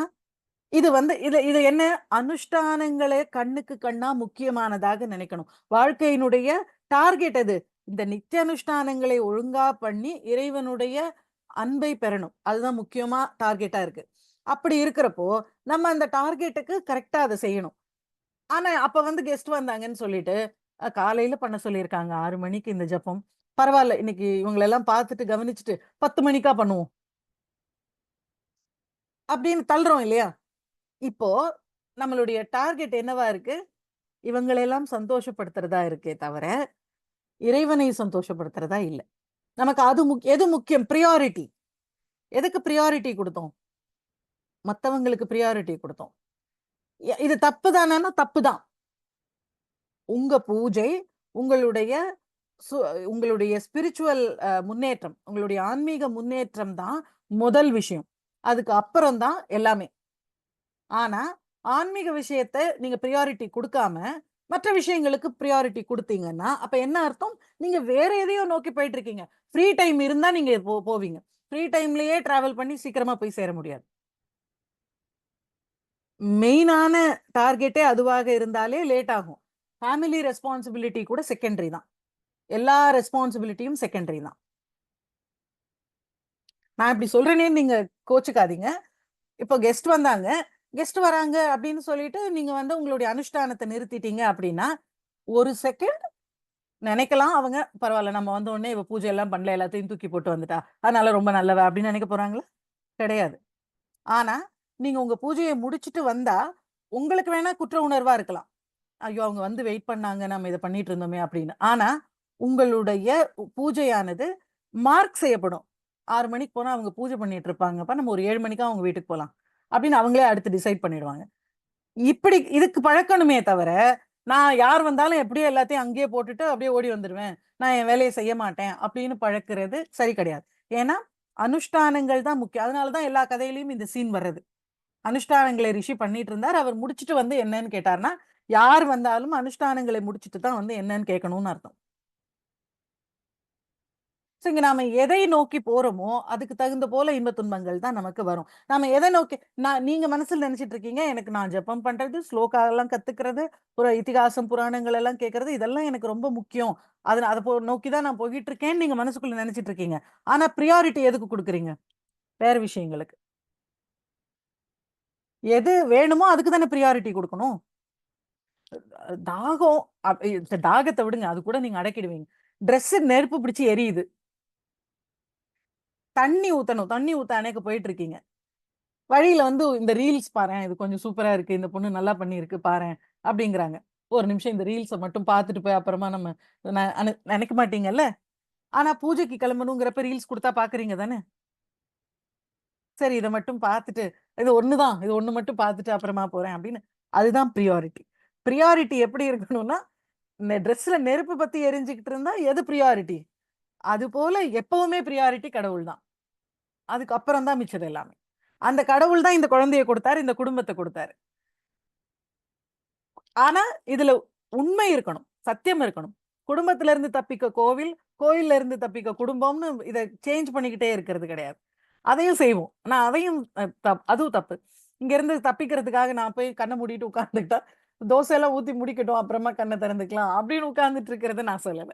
இது வந்து இது என்ன அனுஷ்டானங்களே கண்ணுக்கு கண்ணா முக்கியமானதாக நினைக்கணும். வாழ்க்கையினுடைய டார்கெட் எது? இந்த நித்திய அனுஷ்டானங்களை ஒழுங்கா பண்ணி இறைவனுடைய அன்பை பெறணும். அதுதான் முக்கியமா டார்கெட்டா இருக்கு. அப்படி இருக்கிறப்போ, நம்ம அந்த டார்கெட்டுக்கு கரெக்ட்டா அத செய்யணும். ஆனா, அப்ப வந்து கெஸ்ட் வந்தாங்கன்னு சொல்லிட்டு, காலையில பண்ண சொல்லியிருக்காங்க 6 மணிக்கு இந்த ஜெபம். பரவால்ல இன்னைக்கு இவங்களெல்லாம் பார்த்துட்டு கவனிச்சுட்டு 10 மணிக்கா பண்ணுவோம். அப்படின்னு தள்ளுறோம் இல்லையா? இப்போ நம்மளுடைய டார்கெட் என்னவா இருக்கு? இவங்களெல்லாம் சந்தோஷப்படுத்துறதா இருக்கே தவிர, இறைவனை சந்தோஷப்படுத்துறதா இல்ல. நமக்கு அது எது முக்கியம்? பிரையாரிட்டி. எதுக்கு பிரையாரிட்டி குடுத்தோம்? மத்தவங்களுக்கு பிரையாரிட்டி குடுத்தோம். இது தப்பு தானான்னா தப்பு தான். உங்க பூஜை, உங்களுடைய சு உங்களுடைய ஸ்பிரிச்சுவல் முன்னேற்றம், உங்களுடைய ஆன்மீக முன்னேற்றம் தான் முதல் விஷயம். அதுக்கு அப்புறம் தான் எல்லாமே. ஆனா, ஆன்மீக விஷயத்த நீங்க பிரையாரிட்டி குடுக்காம, மற்ற விஷயங்களுக்கு பிரையாரிட்டி குடுத்தீங்கன்னா, அப்ப என்ன அர்த்தம்? நீங்க வேற எதையோ நோக்கி போயிட்டு இருக்கீங்க. ஃப்ரீ டைம் இருந்தா நீங்க போவீங்க. ஃப்ரீ டைம்லயே டிராவல் பண்ணி சீக்கிரமா போய் சேர முடியாது. மெயினான டார்கெட்டே அதுவாக இருந்தாலே லேட் ஆகும். ஃபேமிலி ரெஸ்பான்சிபிலிட்டி கூட செகண்டரி தான். எல்லா ரெஸ்பான்சிபிலிட்டியும் செகண்டரி தான். நான் இப்படி சொல்றேனேன்னு நீங்க கோச்சுக்காதீங்க. இப்போ கெஸ்ட் வந்தாங்க. கெஸ்ட் வராங்க அப்படின்னு சொல்லிட்டு, நீங்க வந்து உங்களுடைய அனுஷ்டானத்த நிறுத்திட்டீங்க அப்படின்னா, ஒரு செகண்ட் நெனைக்கலாம் அவங்க, பரவால்ல நம்ம வந்த உடனே இவ பூஜை எல்லாம் பண்ணல, எல்லாத்தையும் தூக்கி போட்டு வந்துட்டா. அதனால ரொம்ப நல்லவ அப்படின்னு நெனைக்க போறாங்களா? கிடையாது. ஆனா, நீங்க உங்க பூஜைய முடிச்சுட்டு வந்தா, உங்களுக்கு வேணா குற்ற உணர்வா இருக்கலாம். ஐயோ! அவங்க வந்து வெயிட் பண்ணாங்க. நம்ம இத பண்ணிட்டு இருந்தோமே அப்படின்னு. ஆனா, உங்களுடைய பூஜையானது மார்க் செய்யப்படும். 6 மணிக்கு போனா அவங்க பூஜை பண்ணிட்டு இருப்பாங்கப்பா. நம்ம ஒரு 7 மணிக்கா அவங்க வீட்டுக்கு போலாம். அப்படின்னு அவங்களே அடுத்து டிசைட் பண்ணிடுவாங்க. இப்படி இதுக்கு பழக்கணுமே தவிர, நான் யார் வந்தாலும் எப்படியோ எல்லாத்தையும் அங்கேயே போட்டுட்டு அப்படியே ஓடி வந்துருவேன். நான் என் வேலைய செய்ய மாட்டேன் அப்படின்னு பழக்கிறது சரி கிடையாது. ஏன்னா, அனுஷ்டானங்கள் தான் முக்கியம். அதனால தான் எல்லா கதையிலயும் இந்த சீன் வர்றது. அனுஷ்டானங்களை ரிஷி பண்ணிட்டு இருந்தார். அவர் முடிச்சுட்டு வந்து என்னன்னு கேட்டார்ன்னா, யார் வந்தாலும் அனுஷ்டானங்களை முடிச்சுட்டு தான் வந்து என்னன்னு கேட்கணும்னு அர்த்தம். சோ இங்க நாம எதை நோக்கி போறோமோ, அதுக்கு தகுந்த போல இன்பத் துன்பங்கள் தான் நமக்கு வரும். நாம எத நோக்கி நீங்க மனசுல நெனச்சுட்டு இருக்கீங்க, எனக்கு நான் ஜெபம் பண்றது, ஸ்லோகா எல்லாம் கத்துக்கிறது, இதிகாசம், புராணங்கள் எல்லாம் கேட்கறது, இதெல்லாம் எனக்கு ரொம்ப முக்கியம். அத நோக்கி தான் நான் போயிட்டு இருக்கேன்னு நீங்க மனசுக்குள்ள நெனச்சுட்டு இருக்கீங்க. ஆனா பிரையாரிட்டி எதுக்கு குடுக்குறீங்க? வேற விஷயங்களுக்கு. எது வேணுமோ அதுக்கு தானே பிரையாரிட்டி குடுக்கணும். தாகம் தாகத்த விடுங்க. அது கூட நீங்க அடக்கிடுவீங்க. ட்ரெஸ் நெருப்பு பிடிச்சு எரியுது. தண்ணி ஊத்தணும். தண்ணி ஊத்த அணைக்க போயிட்டு இருக்கீங்க. வழியில வந்து இந்த ரீல்ஸ் பாரேன். இது கொஞ்சம் சூப்பரா இருக்கு. இந்த பொண்ணு நல்லா பண்ணியிருக்கு பாரேன் அப்படிங்கிறாங்க. ஒரு நிமிஷம் இந்த ரீல்ஸ மட்டும் பார்த்துட்டு போய் அப்புறமா நம்ம நெனைக்க மாட்டீங்கல்ல? ஆனா பூஜைக்கு கிளம்பணுங்கிறப்ப ரீல்ஸ் குடுத்தா பார்க்குறீங்க தானே? சரி இத மட்டும் பார்த்துட்டு, இது ஒண்ணு தான். இது ஒண்ணு மட்டும் பார்த்துட்டு அப்புறமா போறேன் அப்படின்னு. அதுதான் பிரையாரிட்டி. பிரையாரிட்டி எப்படி இருக்கணும்னா, இந்த ட்ரெஸ்ல நெருப்பு பத்தி எரிஞ்சுகிட்டு இருந்தா எது பிரையாரிட்டி? அதுபோல எப்பவுமே பிரையாரிட்டி கடவுள் தான். அதுக்கு அப்புறம் தான் மிச்சது எல்லாமே. அந்த கடவுள் தான் இந்த குழந்தைய குடுத்தாரு, இந்த குடும்பத்த குடுத்தாரு. ஆனா, இதுல உண்மை இருக்கணும். சத்தியம் இருக்கணும். குடும்பத்தில இருந்து தப்பிக்க கோவில், கோயில்ல இருந்து தப்பிக்க குடும்பம்னு இத சேஞ்ச் பண்ணிக்கிட்டே இருக்கிறது கிடையாது. அதையும் செய்வோம். ஆனா அதையும் அதுவும் தப்பு. இங்க இருந்து தப்பிக்கிறதுக்காக நான் போய் கண்ண மூடிட்டு உட்கார்ந்துட்டா, தோசை எல்லாம் ஊத்தி முடிக்கட்டும். அப்புறமா கண்ண திறந்துக்கலாம். அப்படின்னு உட்கார்ந்துட்டு இருக்கிறத நான் சொல்லல.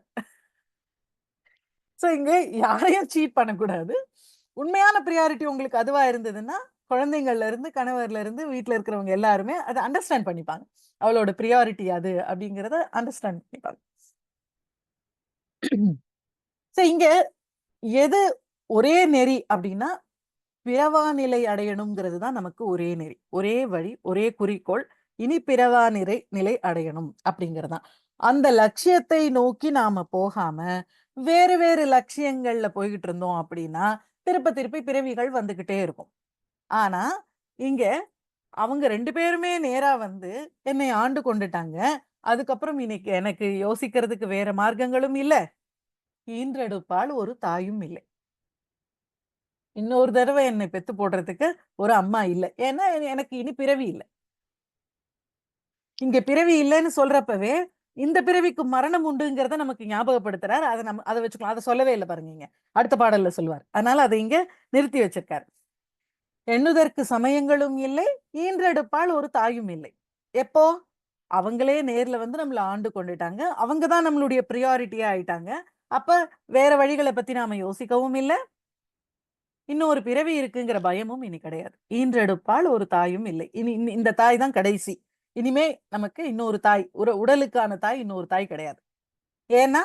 சோ இங்க யாரையும் சீட் பண்ணக்கூடாது. உண்மையான பிரையாரிட்டி உங்களுக்கு அதுவா இருந்ததுன்னா, குழந்தைங்கள்ல இருந்து, கணவர்ல இருந்து, வீட்ல இருக்கிறவங்க எல்லாருமே அத அண்டர்ஸ்டாண்ட் பண்ணிப்பாங்க. அவளோட பிரையாரிட்டி அது அப்படிங்கிறத அண்டர்ஸ்டாண்ட் பண்ணிப்பாங்க. சோ இங்க எது ஒரே நெறி அப்படின்னா, பிறவா நிலை அடையணுங்கிறது தான் நமக்கு ஒரே நெறி. ஒரே வழி, ஒரே குறிக்கோள். இனி பிறவா நிலை நிலை அடையணும் அப்படிங்கிறது தான். அந்த லட்சியத்தை நோக்கி நாம போகாம, வேறு வேறு லட்சியங்கள்ல போய்கிட்டு இருந்தோம் அப்படின்னா, திருப்பி பிறவிகள் வந்துகிட்டே இருக்கும். ஆனா, இங்க அவங்க 2 பேருமே நேரா வந்து என்னை ஆண்டு கொண்டுட்டாங்க. அதுக்கப்புறம் இன்னைக்கு எனக்கு யோசிக்கிறதுக்கு வேற மார்க்கங்களும் இல்ல. ஈன்றெடுப்பாள் ஒரு தாயும் இல்லை. இன்னொரு தடவ என்னை பெத்து போடுறதுக்கு ஒரு அம்மா இல்ல. ஏன்னா, எனக்கு இனி பிறவி இல்ல. இங்க பிறவி இல்லன்னு சொல்றப்பவே, இந்த பிறவிக்கு மரணம் உண்டுங்கிறத நமக்கு ஞாபகப்படுத்துறார். அத வச்சுக்கலாம். அத சொல்லவே இல்ல பாருங்க இங்க. அடுத்த பாடல்ல சொல்லுவார். அதனால அத இங்க நிறுத்தி வச்சிருக்காரு. எண்ணுதற்கு சமயங்களும் இல்லை, ஈன்றெடுப்பாள் ஒரு தாயும் இல்லை. எப்போ? அவங்களே நேர்ல வந்து நம்மள ஆண்டு கொண்டுட்டாங்க. அவங்க தான் நம்மளுடைய பிரியாரிட்டியா ஆயிட்டாங்க. அப்ப வேற வழிகள பத்தி நாம யோசிக்கவும் இல்ல. இன்னொரு பிறவி இருக்குங்கிற பயமும் இனி கிடையாது. ஈன்றெடுப்பால் ஒரு தாயும் இல்லை. இனி இந்த தாய் தான் கடைசி. இனிமே நமக்கு இன்னொரு தாய், உடலுக்கான தாய் இன்னொரு தாய் கிடையாது. ஏன்னா,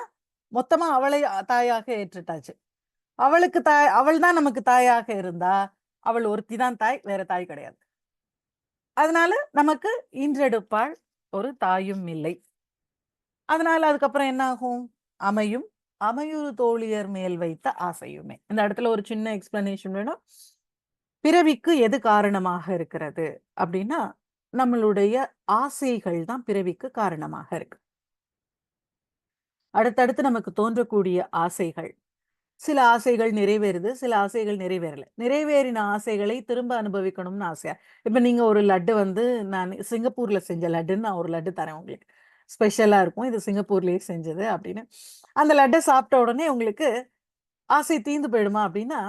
மொத்தமா அவளை தாயாக ஏற்றுட்டாச்சு. அவள் தான் நமக்கு தாயாக இருந்தா, அவள் ஒருத்தி தான் தாய், வேற தாய் கிடையாது. அதனால நமக்கு ஈன்றெடுப்பாள் ஒரு தாயும் இல்லை. அதனால அதுக்கப்புறம் என்ன ஆகும்? அமையும் அமையுறு தோழியர் மேல் வைத்த ஆசையுமே. இந்த இடத்துல ஒரு சின்ன எக்ஸ்பிளனேஷன் வேணும். பிறவிக்கு எது காரணமாக இருக்கிறது அப்படின்னா, நம்மளுடைய ஆசைகள் தான் பிறவிக்கு காரணமாக இருக்கு. அடுத்தடுத்து நமக்கு தோன்றக்கூடிய ஆசைகள். சில ஆசைகள் நிறைவேறுது, சில ஆசைகள் நிறைவேறல. நிறைவேறின ஆசைகளை திரும்ப அனுபவிக்கணும்னு ஆசையா. இப்ப நீங்க ஒரு லட்டு வந்து நான் சிங்கப்பூர்ல செஞ்ச லட்டுன்னு நான் ஒரு லட்டு தரேன் உங்களுக்கு. ஸ்பெஷலா இருக்கும். இது சிங்கப்பூர்லயே செஞ்சது அப்படின்னு. அந்த லட்ட சாப்பிட்ட உடனே உங்களுக்கு ஆசை தீர்ந்து போயிடுமா அப்படின்னா,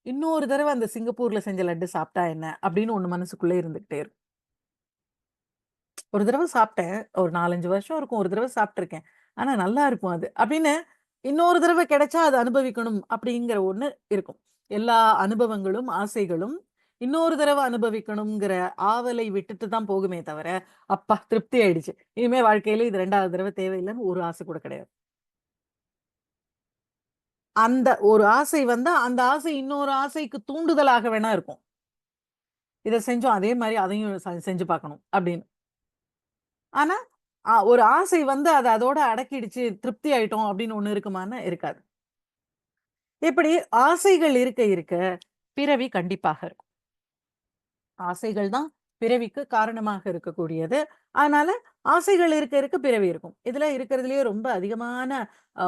இன்னொரு தடவ அந்த சிங்கப்பூர்ல செஞ்ச லட்டு சாப்பிட்டா என்ன? அப்படின்னு ஒண்ணு மனசுக்குள்ள இருந்துகிட்டே இருக்கும். ஒரு தடவ சாப்பிட்டேன். ஒரு 4, 5 வருஷம் இருக்கும். ஒரு தடவ சாப்பிட்டுருக்கேன். ஆனா நல்லா இருக்கும் அது. அப்படின்னு இன்னொரு தடவ கிடைச்சா அத அனுபவிக்கணும் அப்படிங்கிற ஒண்ணு இருக்கும். எல்லா அனுபவங்களும், ஆசைகளும் இன்னொரு தடவ அனுபவிக்கணுங்கிற ஆவலை விட்டுட்டு தான் போகுமே தவிர, அப்பா திருப்தி ஆயிடுச்சு. இனிமே வாழ்க்கையில இது 2வது தடவ தேவையில்லன்னு ஒரு ஆசை கூட கிடையாது. அந்த ஒரு ஆசை வந்தா, அந்த ஆசை இன்னொரு ஆசைக்கு தூண்டுதலாக வேணா இருக்கும். இத செஞ்சோம் அதே மாரி அதையும் செஞ்சு பார்க்கணும் அப்படின்னு. ஆனா, ஒரு ஆசை வந்து அத அதோட அடக்கிடுச்சு, திருப்தி ஆயிட்டோம் அப்படின்னு ஒண்ணு இருக்குமான்னா, இருக்காது. இப்படி ஆசைகள் இருக்க இருக்க, பிறவி கண்டிப்பாக இருக்கும். ஆசைகள் தான் பிறவிக்கு காரணமாக இருக்கக்கூடியது. அதனால ஆசைகள் இருக்க இருக்க பிறவி இருக்கும். இதுல இருக்கிறதுலயே ரொம்ப அதிகமான அ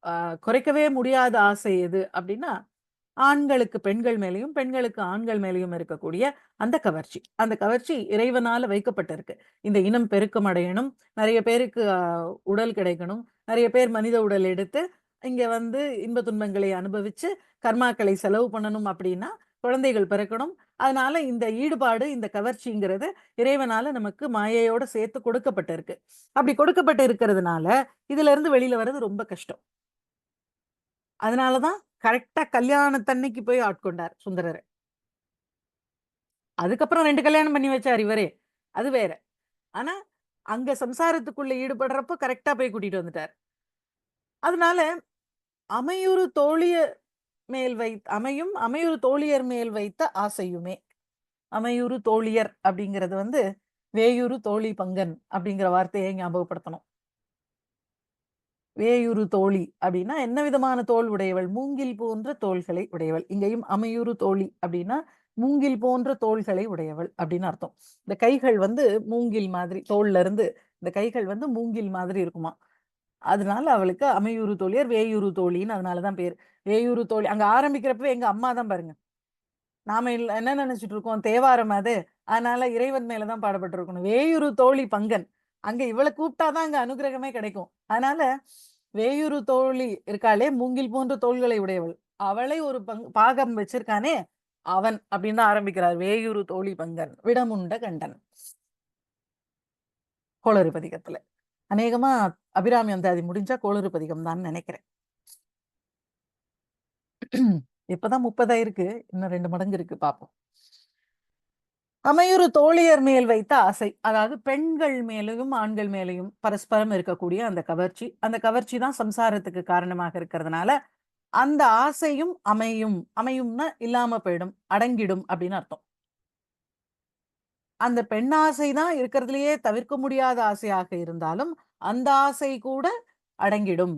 அ குறைக்கவே முடியாத ஆசை எது அப்படின்னா, ஆண்களுக்கு பெண்கள் மேலயும், பெண்களுக்கு ஆண்கள் மேலயும் இருக்கக்கூடிய அந்த கவர்ச்சி. அந்த கவர்ச்சி இறைவனால வைக்கப்பட்டிருக்கு. இந்த இனம் பெருக்கம் அடையணும், நெறைய பேருக்கு உடல் கிடைக்கணும், நெறைய பேர் மனித உடல் எடுத்து, இங்க வந்து இன்ப துன்பங்களை அனுபவிச்சு, கர்மாக்களை செலவு பண்ணணும் அப்படின்னா, குழந்தைகள் பிறக்கணும். அதனால இந்த ஈடுபாடு, இந்த கவர்ச்சிங்கிறது இறைவனால நமக்கு மாயையோட சேர்த்து கொடுக்கப்பட்டிருக்கு. அப்படி கொடுக்கப்பட்டு இருக்கிறதுனால, இதிலிருந்து வெளில வர்றது ரொம்ப கஷ்டம். அதனால தான் கரெக்ட்டா கல்யாணத்தன்னைக்கு போய் ஆட்கொண்டார் சுந்தரர. அதுக்கப்புறம் 2 கல்யாணம் பண்ணி வச்சாரு இவரே. அது வேற. ஆனா, அங்க சம்சாரத்துக்குள்ள ஈடுபடுறப்போ கரெக்ட்டா போய் கூட்டிட்டு வந்துட்டார். அதனால அமையுறு தோழியர் அமையுறு தோழியர் மேல் வைத்த ஆசையுமே. அமையுறு தோழியர் அப்படிங்கிறது வந்து, வேயுறு தோழி பங்கன் அப்படிங்கிற வார்த்தையை ஞாபகப்படுத்தணும். வேயுறு தோழி அப்படின்னா என்ன விதமான தோல் உடையவள்? மூங்கில் போன்ற தோள்களை உடையவள். இங்கேயும் அமையுறு தோழி அப்படின்னா, மூங்கில் போன்ற தோள்களை உடையவள் அப்படின்னு அர்த்தம். இந்த கைகள் வந்து மூங்கில் மாதிரி தோள்ல இருந்து இந்த கைகள் வந்து மூங்கில் மாதிரி இருக்குமாம். அதனால அவளுக்கு அமையுறு தோழியர், வேயுறு தோழின்னு அதனால தான் பேரு. வேயுறு தோழி அங்க ஆரம்பிக்கிறப்பவே எங்க அம்மா தான் பாருங்க. நாம என்ன நெனச்சுட்டு இருக்கோம்? தேவாரம் அது. அதனால இறைவன் மேல தான் பாடப்பட்டிருக்கணும். வேயுறு தோழி பங்கன். அங்க இவள கூப்பிட்டா தான் அங்க அனுக்கிரகமே கிடைக்கும். அதனால வேயுறு தோழி இருக்காளே, மூங்கில் போன்ற தோள்களை உடையவள். அவளை ஒரு பாகம் வச்சிருக்கானே, அவன் அப்படின்னு தான் ஆரம்பிக்கிறார். வேயுறு தோழி பங்கன். விடமுண்ட கண்டன். கோளறு பதிகத்துல. அநேகமா அபிராமி அந்தாதி முடிஞ்சா கோளறு பதிகம் தான்னு நெனைக்கிறேன். இப்பதான் 30 ஆயிருக்கு. இன்னும் 2 மடங்கு இருக்கு பாப்போம். அமையுறு தோழியர் மேல் வைத்த ஆசை. அதாவது பெண்கள் மேலயும், ஆண்கள் மேலயும் பரஸ்பரம் இருக்கக்கூடிய அந்த கவர்ச்சி. அந்த கவர்ச்சி தான் சம்சாரத்துக்கு காரணமாக இருக்கிறதுனால, அந்த ஆசையும் அமையும். அமையும்னா இல்லாம போயிடும். அடங்கிடும் அப்படின்னு அர்த்தம். அந்த பெண் ஆசை தான் இருக்கிறதுலயே தவிர்க்க முடியாத ஆசையாக இருந்தாலும், அந்த ஆசை கூட அடங்கிடும்.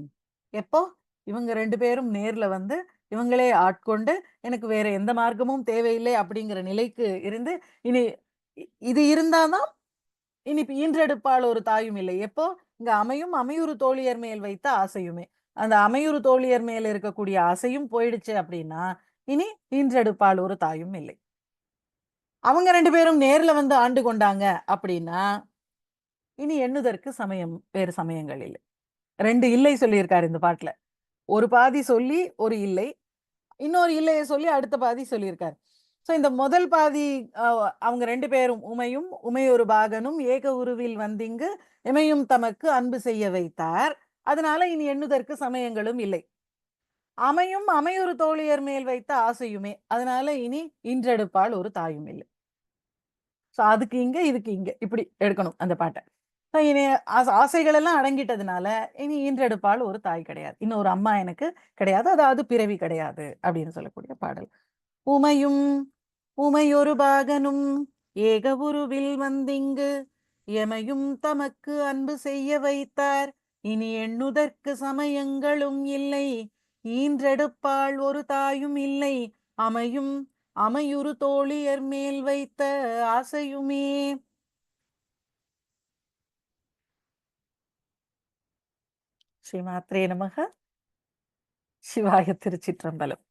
எப்போ? இவங்க 2 பேரும் நேர்ல வந்து, இவங்களே ஆட்கொண்டு, எனக்கு வேற எந்த மார்க்கமும் தேவையில்லை அப்படிங்கிற நிலைக்கு இருந்து, இனி இது இருந்தா தான் இனி ஈன்றெடுப்பாள் ஒரு தாயும் இல்லை. எப்போ? இங்க அமையும் அமையுறு தோழியர் மேல் வைத்த ஆசையுமே. அந்த அமையுறு தோழியர் மேல் இருக்கக்கூடிய ஆசையும் போயிடுச்சு அப்படின்னா, இனி ஈன்றெடுப்பாள் ஒரு தாயும் இல்லை. அவங்க 2 பேரும் நேர்ல வந்து ஆண்டு கொண்டாங்க அப்படின்னா, இனி எண்ணுதற்கு சமயம் வேறு சமயங்கள் இல்லை. 2 இல்லை சொல்லியிருக்காரு இந்த பாட்டுல. ஒரு பாதி சொல்லி ஒரு இல்லை. இன்னொரு இல்லைய சொல்லி அடுத்த பாதி சொல்லியிருக்காரு. ஸோ இந்த முதல் பாதி அ அவங்க 2 பேரும் உமையும், உமையொரு பாகனும் ஏக உருவில் வந்திங்கு இமையும் தமக்கு அன்பு செய்ய வைத்தார். அதனால இனி எண்ணுதற்கு சமயங்களும் இல்லை. அமையும் அமையுறு தோழியர் மேல் வைத்த ஆசையுமே. அதனால இனி ஈன்றெடுப்பாள் ஒரு தாயும் இல்லை. ஸோ அதுக்கு இங்க, இதுக்கு இங்க. இப்படி எடுக்கணும் அந்த பாட்ட. ஸோ இனி ஆசைகள் எல்லாம் அடங்கிட்டதுனால, இனி ஈன்றெடுப்பாள் ஒரு தாய் கிடையாது. இன்னொரு அம்மா எனக்கு கிடையாது. அதாவது பிறவி கிடையாது அப்படின்னு சொல்லக்கூடிய பாடல். உமையும் உமையொரு பாகனும் ஏக உருவில் வந்திங்கு எமையும் தமக்கு அன்பு செய்ய வைத்தார். இனி எண்ணுதற்கு சமயங்களும் இல்லை. ஈன்றெடுப்பாள் ஒரு தாயும் இல்லை. அமையும் அமையுறு தோழியர் மேல் வைத்த ஆசையுமே. ஸ்ரீமாத்ரே நமக. சிவாய திருச்சிற்றம்பலம்.